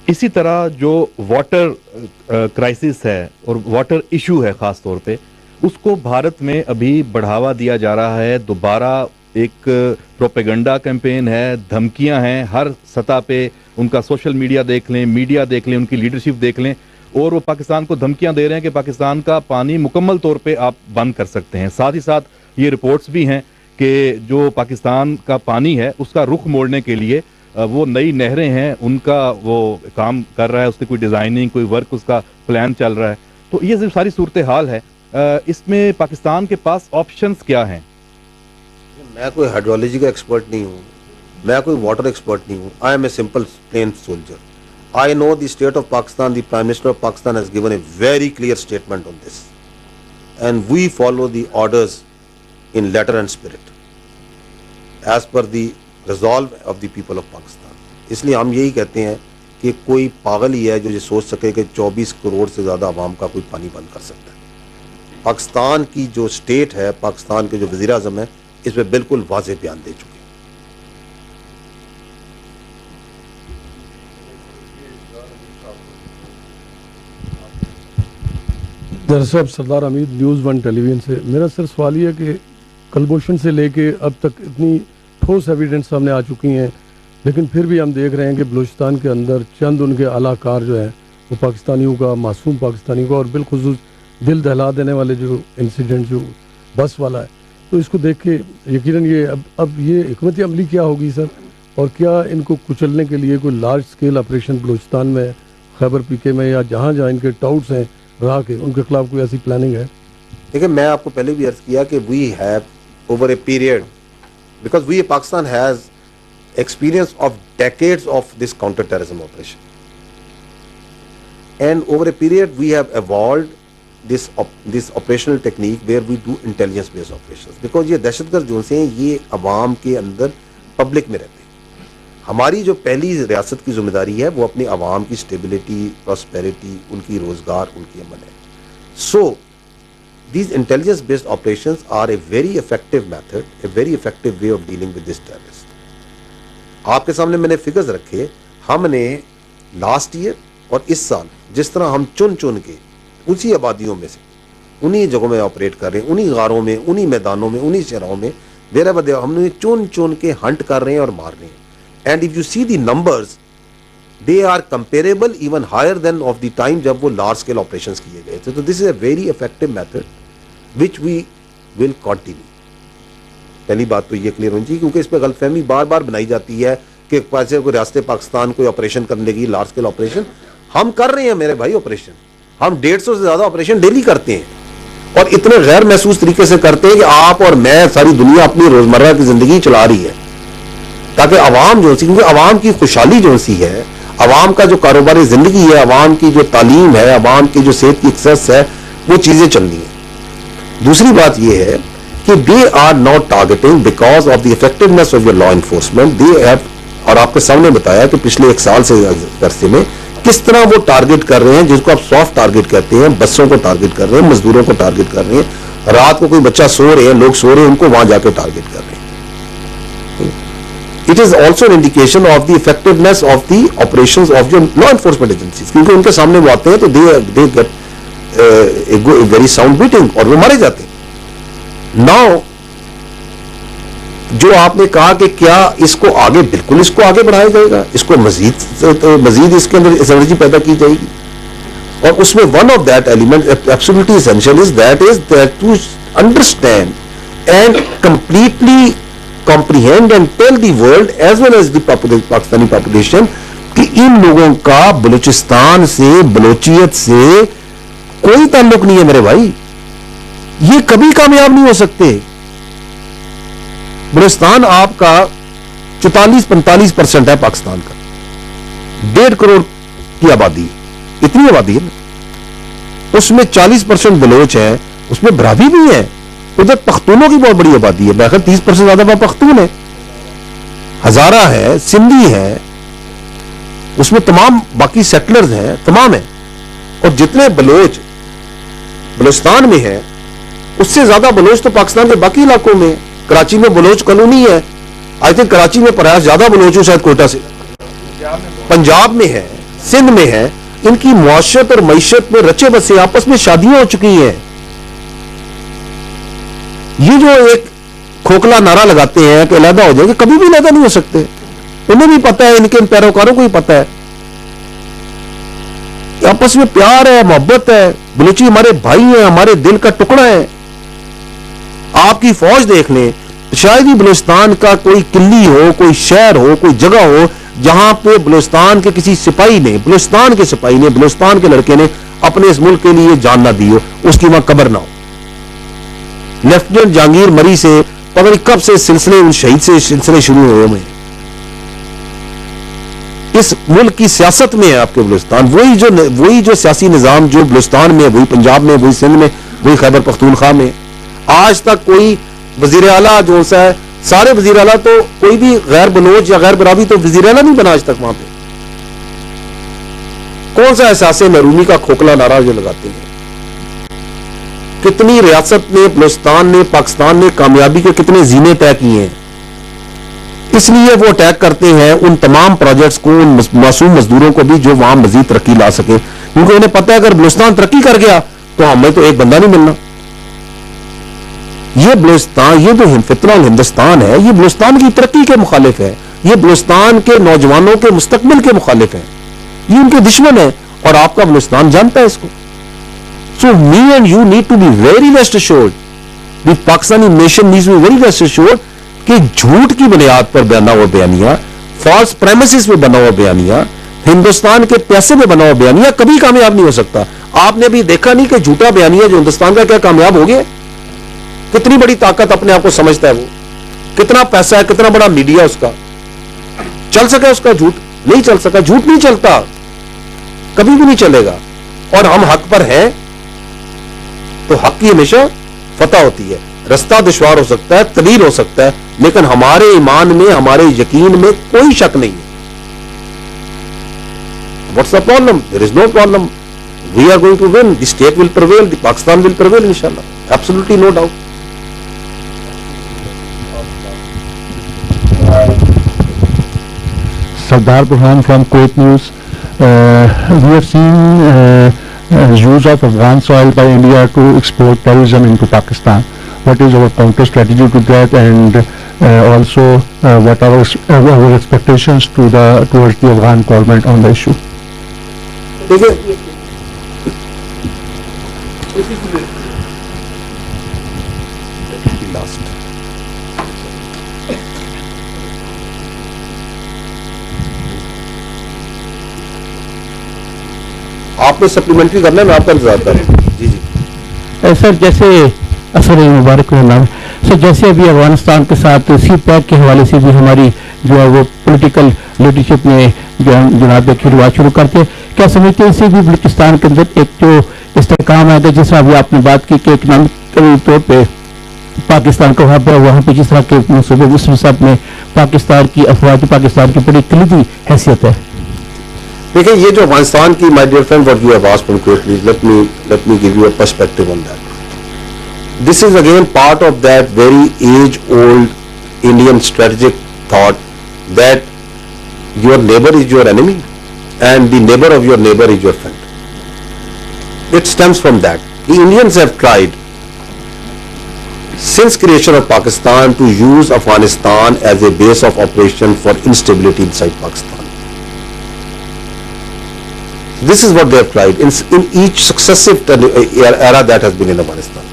اسی طرح جو واٹر کرائسس ہے اور واٹر ایشو ہے خاص طور پہ, اس کو بھارت میں ابھی بڑھاوا دیا جا رہا ہے. دوبارہ ایک پروپیگنڈا کیمپین ہے, دھمکیاں ہیں ہر سطح پہ. ان کا سوشل میڈیا دیکھ لیں, میڈیا دیکھ لیں, ان کی لیڈرشپ دیکھ لیں, اور وہ پاکستان کو دھمکیاں دے رہے ہیں کہ پاکستان کا پانی مکمل طور پہ آپ بند کر سکتے ہیں. ساتھ ہی ساتھ یہ رپورٹس بھی ہیں کہ جو پاکستان کا پانی ہے اس کا رخ موڑنے کے لیے وہ نئی نہریں ہیں, ان کا وہ کام کر رہا ہے, اس کی کوئی ڈیزائننگ, کوئی ورک, اس کا پلان چل رہا ہے. تو یہ ساری صورتحال ہے. اس میں پاکستان کے پاس آپشنز کیا ہیں؟ میں کوئی ہائیڈرولوجی کا ایکسپرٹ نہیں ہوں, میں کوئی واٹر ایکسپرٹ نہیں ہوں. I am a simple plain soldier. I know the state of Pakistan, the Prime Minister of Pakistan has given a very clear statement on this. And we follow the orders in letter and spirit, as per the resolve of the people of Pakistan. اس لیے ہم یہی کہتے ہیں کہ کوئی پاگل ہی ہے جو یہ سوچ سکے کہ 24 کروڑ سے زیادہ عوام کا کوئی پانی بند کر سکتا ہے. پاکستان کی جو اسٹیٹ ہے, پاکستان کے جو وزیر اعظم ہے, اس پہ بالکل واضح بیان دے چکے ہیں. صاحب, سردار حمید, نیوز 1 ٹیلی ویژن سے. میرا صرف سوال یہ ہے کہ کلبھوشن سے لے کے اب تک اتنی ٹھوس ایویڈنس سامنے آ چکی ہیں, لیکن پھر بھی ہم دیکھ رہے ہیں کہ بلوچستان کے اندر چند ان کے اعلیٰ کار جو ہیں وہ پاکستانیوں کا, معصوم پاکستانیوں کا, اور بالخصوص دل دہلا دینے والے جو انسیڈنٹ جو بس والا ہے, تو اس کو دیکھ کے یقیناً یہ اب یہ حکمت عملی کیا ہوگی سر, اور کیا ان کو کچلنے کے لیے کوئی لارج اسکیل آپریشن بلوچستان میں, خیبر پی کے میں, یا جہاں جہاں ان کے ٹاؤٹس ہیں رہا کے, ان کے خلاف کوئی ایسی پلاننگ ہے؟ دیکھیں میں آپ کو پہلے بھی عرض کیا کہ we have over a period, because we Pakistan has experience of decades of this counter terrorism operation, and over a period we have evolved this operational technique where we do intelligence based operations, because یہ دہشت گرد جو سے ہیں یہ عوام کے اندر public میں رہتے ہیں. ہماری جو پہلی ریاست کی ذمہ داری ہے وہ اپنے عوام کی اسٹیبلٹی, پراسپیرٹی, ان کی روزگار, ان کی امن ہے. So these intelligence based operations are a very effective method, a very effective way of dealing with this terrorist. آپ کے سامنے میں نے فگرز رکھے, ہم نے لاسٹ ایئر اور اس سال جس طرح ہم چن کے اسی آبادیوں میں سے انہی جگہوں میں آپریٹ کر رہے ہیں, انہی غاروں میں, انہی میدانوں میں, انہی شہروں میں, ہم نے چن کے ہنٹ کر رہے ہیں اور مار رہے ہیں. And if you see the numbers they are comparable even higher than of the time جب وہ لارج اسکیل آپریشنس کیے گئے تھے. تو this is a very effective method which we will continue. پہلی بات تو یہ کلیئر ہونی چاہیے, کیونکہ اس پہ غلط فہمی بار بار بنائی جاتی ہے کہ کوئی ریاست پاکستان کوئی آپریشن کرنے کی لارج اسکیل آپریشن. ہم کر رہے ہیں میرے بھائی آپریشن, ہم 150 سے زیادہ آپریشن ڈیلی کرتے ہیں, اور اتنے غیر محسوس طریقے سے کرتے ہیں کہ آپ اور میں, ساری دنیا اپنی روزمرہ کی زندگی چلا رہی ہے, تاکہ عوام جو سی, کیونکہ عوام کی خوشحالی جو سی ہے, عوام کا جو کاروباری زندگی ہے, عوام کی جو تعلیم ہے, عوام کی جو صحت کی ایکسیس ہے, وہ چیزیں چلنی ہیں. دوسری بات یہ ہے کہ they are not targeting because of the effectiveness of your law enforcement. They have, اور آپ کے سامنے بتایا کہ پچھلے 1 سال سے عرصے میں کس طرح وہ ٹارگٹ کر رہے ہیں, جس کو آپ سافٹ ٹارگٹ کہتے ہیں, بسوں کو ٹارگٹ کر رہے ہیں, مزدوروں کو ٹارگٹ کر رہے ہیں, رات کو کوئی بچہ سو رہے ہیں, لوگ سو رہے ہیں, ان کو وہاں جا کے ٹارگٹ کر رہے ہیں. It is also an indication of the effectiveness of the operations of your law enforcement agencies, کیونکہ ان کے سامنے وہ آتے ہیں تو they get very sound beating, اور وہ مارے جاتے ہیں. ناؤ جو آپ نے کہا کہ کیا اس کو آگے, بالکل اس کو آگے بڑھایا جائے گا, اس کو مزید اس کے اندر انرجی پیدا کی جائے گی, اور اس میں one of that element absolutely essential is that to understand and completely comprehend and tell the world as well as the Pakistani population کہ ان لوگوں کا بلوچستان سے, بلوچیت سے کوئی تعلق نہیں ہے میرے بھائی, یہ کبھی کامیاب نہیں ہو سکتے. بلوچستان آپ کا 44-45% ہے پاکستان کا, 1.5 کروڑ کی آبادی, اتنی آبادی ہے, اس میں 40% بلوچ ہے, اس میں براوی بھی ہے, ادھر پختونوں کی بہت بڑی آبادی ہے, بلکہ 30% زیادہ پختون ہے, ہزارہ ہے, سندھی ہے, اس میں تمام باقی سیٹلرز ہیں, تمام ہیں, اور جتنے بلوچ بلوچستان میں ہیں اس سے زیادہ بلوچ تو پاکستان کے باقی علاقوں میں. کراچی میں بلوچ کالونی ہے, آئی تھنک کراچی میں پرایس زیادہ بلوچ ہو شاید کوئٹہ سے, پنجاب میں ہے, سندھ میں ہے. ان کی معاشرت اور معیشت میں رچے بسے, آپس میں شادیاں ہو چکی ہیں. یہ جو ایک کھوکھلا نعرہ لگاتے ہیں کہ علیحدہ ہو جائے گا, کبھی بھی علیحدہ نہیں ہو سکتے. انہیں بھی پتہ ہے, ان کے پیروکاروں کو بھی پتہ ہے, آپس میں پیار ہے, محبت ہے. بلوچی ہمارے بھائی ہیں, ہمارے دل کا ٹکڑا ہے. آپ کی فوج دیکھ لیں, شاید ہی بلوچستان کا کوئی قلعہ ہو, کوئی شہر ہو, کوئی جگہ ہو جہاں پہ بلوچستان کے کسی سپاہی نے, بلوچستان کے سپاہی نے, بلوچستان کے لڑکے نے اپنے اس ملک کے لیے جان نہ دی ہو, اس کی وہاں قبر نہ ہو. لیفٹیننٹ جہانگیر مری سے پتہ نہیں کب سے سلسلے, ان شہید سے سلسلے شروع ہوئے ہیں. اس ملک کی سیاست میں ہے آپ کے بلوچستان, وہی جو سیاسی نظام جو بلوچستان میں, وہی پنجاب میں, وہی سندھ میں, وہی خیبر پختونخوا میں. آج تک کوئی وزیر اعلیٰ جو سا ہے, سارے وزیر اعلیٰ تو کوئی بھی غیر بلوچ یا غیر براوی تو وزیر اعلیٰ نہیں بنا آج تک وہاں پہ. کون سا احساس محرومی کا کھوکھلا نعرہ جو لگاتے ہیں. کتنی ریاست نے, بلوچستان نے, پاکستان نے کامیابی کے کتنے زینے طے کیے ہیں. اس لیے وہ اٹیک کرتے ہیں ان تمام پروجیکٹس کو, ان معصوم مزدوروں کو بھی جو وہاں مزید ترقی لا سکے, کیونکہ انہیں پتہ ہے اگر بلوچستان ترقی کر گیا تو ہمیں تو ایک بندہ نہیں ملنا. یہ بلوچستان, یہ جو فتنہ ہندوستان ہے, یہ بلوچستان کی ترقی کے مخالف ہے, یہ بلوچستان کے نوجوانوں کے مستقبل کے مخالف ہے, یہ ان کے دشمن ہے, اور آپ کا بلوچستان جانتا ہے اس کو. So me and you need to be very rest assured The Pakistani nation needs to be very rest assured کہ جھوٹ کی بنیاد پر بنا ہوا بیانیہ, فالس پریمیسز پہ بنا ہوا بیانیہ, ہندوستان کے پیسے میں بنا ہوا بیانیہ کبھی کامیاب نہیں ہو سکتا. آپ نے ابھی دیکھا نہیں کہ جھوٹا بیانیہ جو ہندوستان کا کیا کامیاب ہو گیا؟ کتنی بڑی طاقت اپنے آپ کو سمجھتا ہے وہ, کتنا پیسہ ہے, کتنا بڑا میڈیا اس کا. چل سکا اس کا جھوٹ؟ نہیں چل سکا. جھوٹ نہیں چلتا, کبھی بھی نہیں چلے گا. اور ہم حق پر ہیں تو حق کی ہمیشہ فتح ہوتی ہے. رستہ دشوار ہو سکتا ہے, طویل ہو سکتا ہے, لیکن ہمارے ایمان میں, ہمارے یقین میں کوئی شک نہیں ہے. What's the problem? There is no problem. We are going to win. The state will prevail. The Pakistan will prevail, inshallah. Absolutely no doubt. Sardar Burhan from Kuwait News. We have seen use of Afghan soil by India to export terrorism into Pakistan. What is our counter strategy to that, and also what are our expectations towards the Afghan government on the issue? آپ نے supplementary کرنا ہے, میں آپ کا انتظار کر رہا ہوں. جی جی سر, جیسے اثر مبارک کا نام سر, جیسے ابھی افغانستان کے ساتھ سی پیک کے حوالے سے بھی ہماری جو ہے وہ پولیٹیکل لیڈرشپ نے جو جناب کی روایت شروع کرتے, کیا سمجھتے ہیں اس سے بھی بلوچستان کے اندر ایک جو استحکام آئے گا, جس طرح ابھی آپ نے بات کی کہ اکنامک طور پہ پاکستان کا وہاں پہ جس طرح کے منصوبے اس حساب میں پاکستان کی افواج پاکستان کی بڑی کلیدی حیثیت ہے. دیکھیں, یہ جو افغانستان کی, my dear friend, what you have asked from Kuwait, let me give you a perspective on that. This is again part of that very age-old Indian strategic thought that your neighbor is your enemy and the neighbor of your neighbor is your friend. It stems from that. The Indians have tried since creation of Pakistan to use Afghanistan as a base of operation for instability inside Pakistan. This is what they have tried in each successive era that has been in Afghanistan.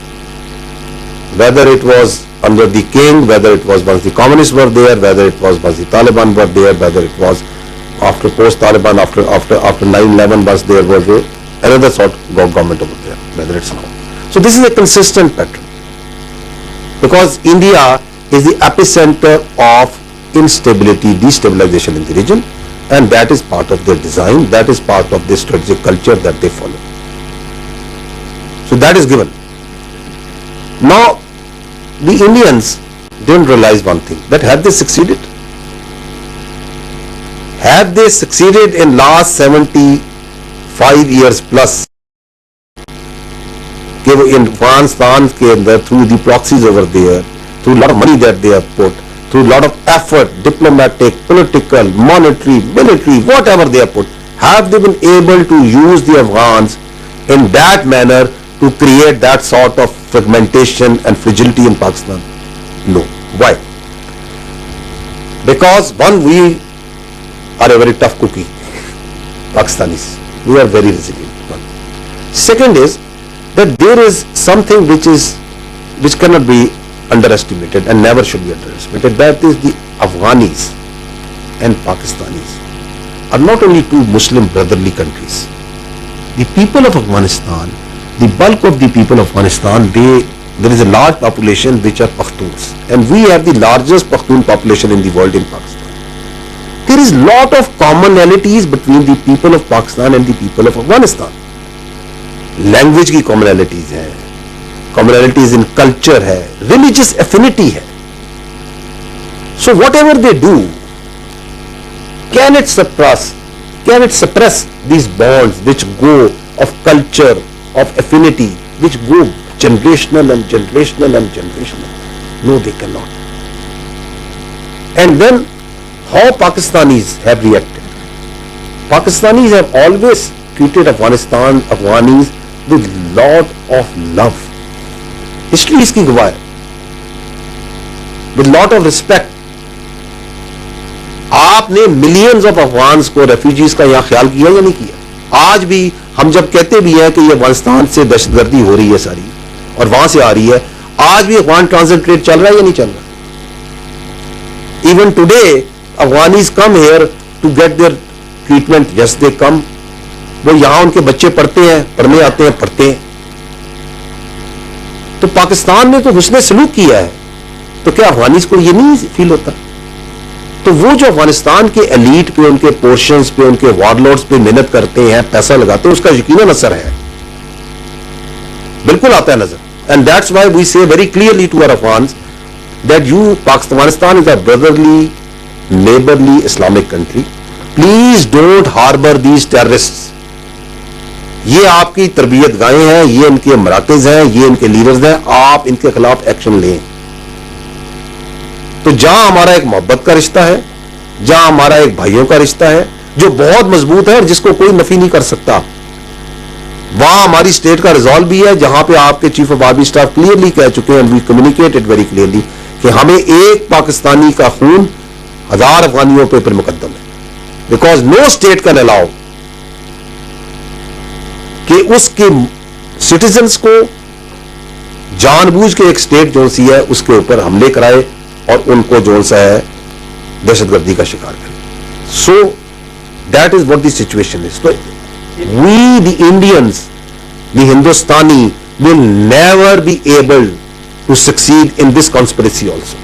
Whether it was under the king, whether it was once the communists were there, whether it was once the Taliban were there, whether it was after post-Taliban, after 9/11 was there, was another sort of government over there, whether it's now. So this is a consistent pattern. Because India is the epicenter of instability, destabilization in the region, and that is part of their design, that is part of their strategic culture that they follow. So that is given. Now, the Indians didn't realize one thing, that had they succeeded in last 75 years plus, in Afghanistan ke andar, through the proxies over there, through a lot of money that they have put, through a lot of effort, diplomatic, political, monetary, military, whatever they have put, have they been able to use the Afghans in that manner to create that sort of fragmentation and fragility in Pakistan? No. Why? Because one, we are a very tough cookie, Pakistanis. We are very resilient. One. Second is that there is something which cannot be underestimated and never should be underestimated. That is the Afghanis and Pakistanis are not only two Muslim brotherly countries. The people of Afghanistan, the bulk of the people of Afghanistan, there is a large population which are Pakhtuns, and we have the largest Pakhtun population in the world in Pakistan. There is lot of commonalities between the people of Pakistan and the people of Afghanistan. Language کی commonalities ہیں, commonalities in culture ہے, religious affinity ہے. So whatever they do, can it suppress these bonds which go of culture, of affinity, which go generational and generational and generational? No, they cannot. And then how Pakistanis have reacted? Pakistanis have always treated Afghanis with lot of love. History is کی گواہ ہے, with lot of respect. آپ نے millions of افغانز کو, refugees کا یہاں خیال کیا یا نہیں کیا؟ آج بھی ہم جب کہتے بھی ہیں کہ یہ افغانستان سے دہشت گردی ہو رہی ہے ساری اور وہاں سے آ رہی ہے, آج بھی افغان ٹرانزٹ ٹریڈ چل رہا ہے یا نہیں چل رہا؟ Even today Afghanis come here to get their treatment. Yes they come. وہ یہاں ان کے بچے پڑھتے ہیں, پڑھنے آتے ہیں, پڑھتے ہیں. تو پاکستان نے تو حسن سلوک کیا ہے, تو کیا افغانیز کو یہ نہیں فیل ہوتا؟ تو وہ جو افغانستان کے ایلیٹ پہ, ان کے پورشنز پہ, ان کے وارلورڈز پہ محنت کرتے ہیں, پیسہ لگاتے ہیں, اس کا یقیناً اثر ہے, بالکل آتا ہے نظر. And that's why we say very clearly to our Afghans that you, Afghanistan is a brotherly neighbourly Islamic country. Please don't harbour these terrorist. یہ آپ کی تربیت گاہیں ہیں, یہ ان کے مراکز ہیں, یہ ان کے لیڈرز ہیں, آپ ان کے خلاف ایکشن لیں. تو جہاں ہمارا ایک محبت کا رشتہ ہے, جہاں ہمارا ایک بھائیوں کا رشتہ ہے جو بہت مضبوط ہے اور جس کو کوئی نفی نہیں کر سکتا, وہاں ہماری اسٹیٹ کا ریزالو بھی ہے, جہاں پہ آپ کے chief of army staff clearly کہہ چکے ہیں, وی کمیونیکیٹڈ ویری کلیئرلی, کہ ہمیں ایک پاکستانی کا خون 1000 افغانیوں پہ مقدم ہے. Because no state can allow کہ اس کے سٹیزنز کو جان بوجھ کے ایک اسٹیٹ جو سی ہے اس کے اوپر حملے کرائے اور ان کو جو سا ہے دہشت گردی کا شکار کرے. So that is what the situation is. We the Indians, the Hindustani will never be able to succeed in this conspiracy also.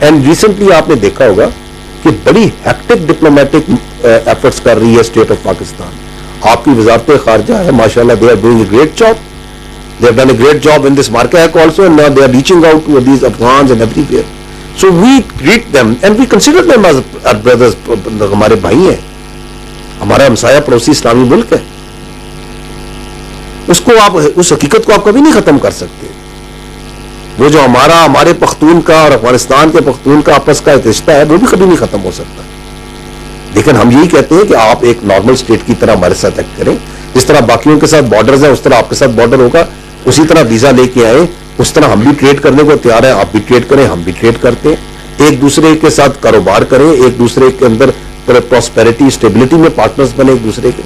And recently آپ نے دیکھا ہوگا کہ بڑی ہیکٹک ڈپلومیٹک ایفرٹس کر رہی ہے اسٹیٹ آف پاکستان. آپ کی وزارت خارجہ ہے ماشاءاللہ, they are doing a great job. They have done a great job in this Markayak also, and now they are reaching out to these Afghans and everywhere. So we treat them and we consider them as our brothers. ہمارے بھائی ہیں, ہمارا ہمسایہ پڑوسی اسلامی ملک ہے. اس کو آپ, اس حقیقت کو آپ کبھی نہیں ختم کر سکتے. وہ جو ہمارے پختون کا اور افغانستان کے پختون کا آپس کا ایک رشتہ ہے, وہ بھی کبھی نہیں ختم ہو سکتا. لیکن ہم یہی کہتے ہیں کہ آپ ایک نارمل اسٹیٹ کی طرح ہمارے ساتھ ایکٹ کریں. جس طرح باقیوں کے ساتھ بارڈرز ہیں اس طرح آپ کے ساتھ بارڈر ہوگا, اسی طرح ویزا لے کے آئے, اس طرح ہم بھی ٹریڈ کرنے کو تیار ہیں. آپ بھی ٹریڈ کریں, ہم بھی ٹریڈ کرتے ہیں, ایک دوسرے کے ساتھ کاروبار کریں, ایک دوسرے کے اندر پراسپیرٹی اسٹیبلٹی میں پارٹنرز بنے ایک دوسرے کے,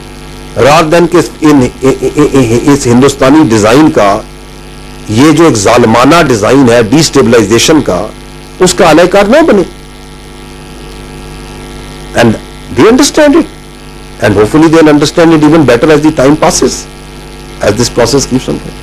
رات دن کے اس ہندوستانی ڈیزائن کا یہ جو ایک ظالمانہ ڈیزائن ہے ڈی اسٹیبلائزیشن کا, اس کا علیہ کار نہ بنے. And they understand it, and hopefully they'll understand it even better as the time passes, as this process keeps on going.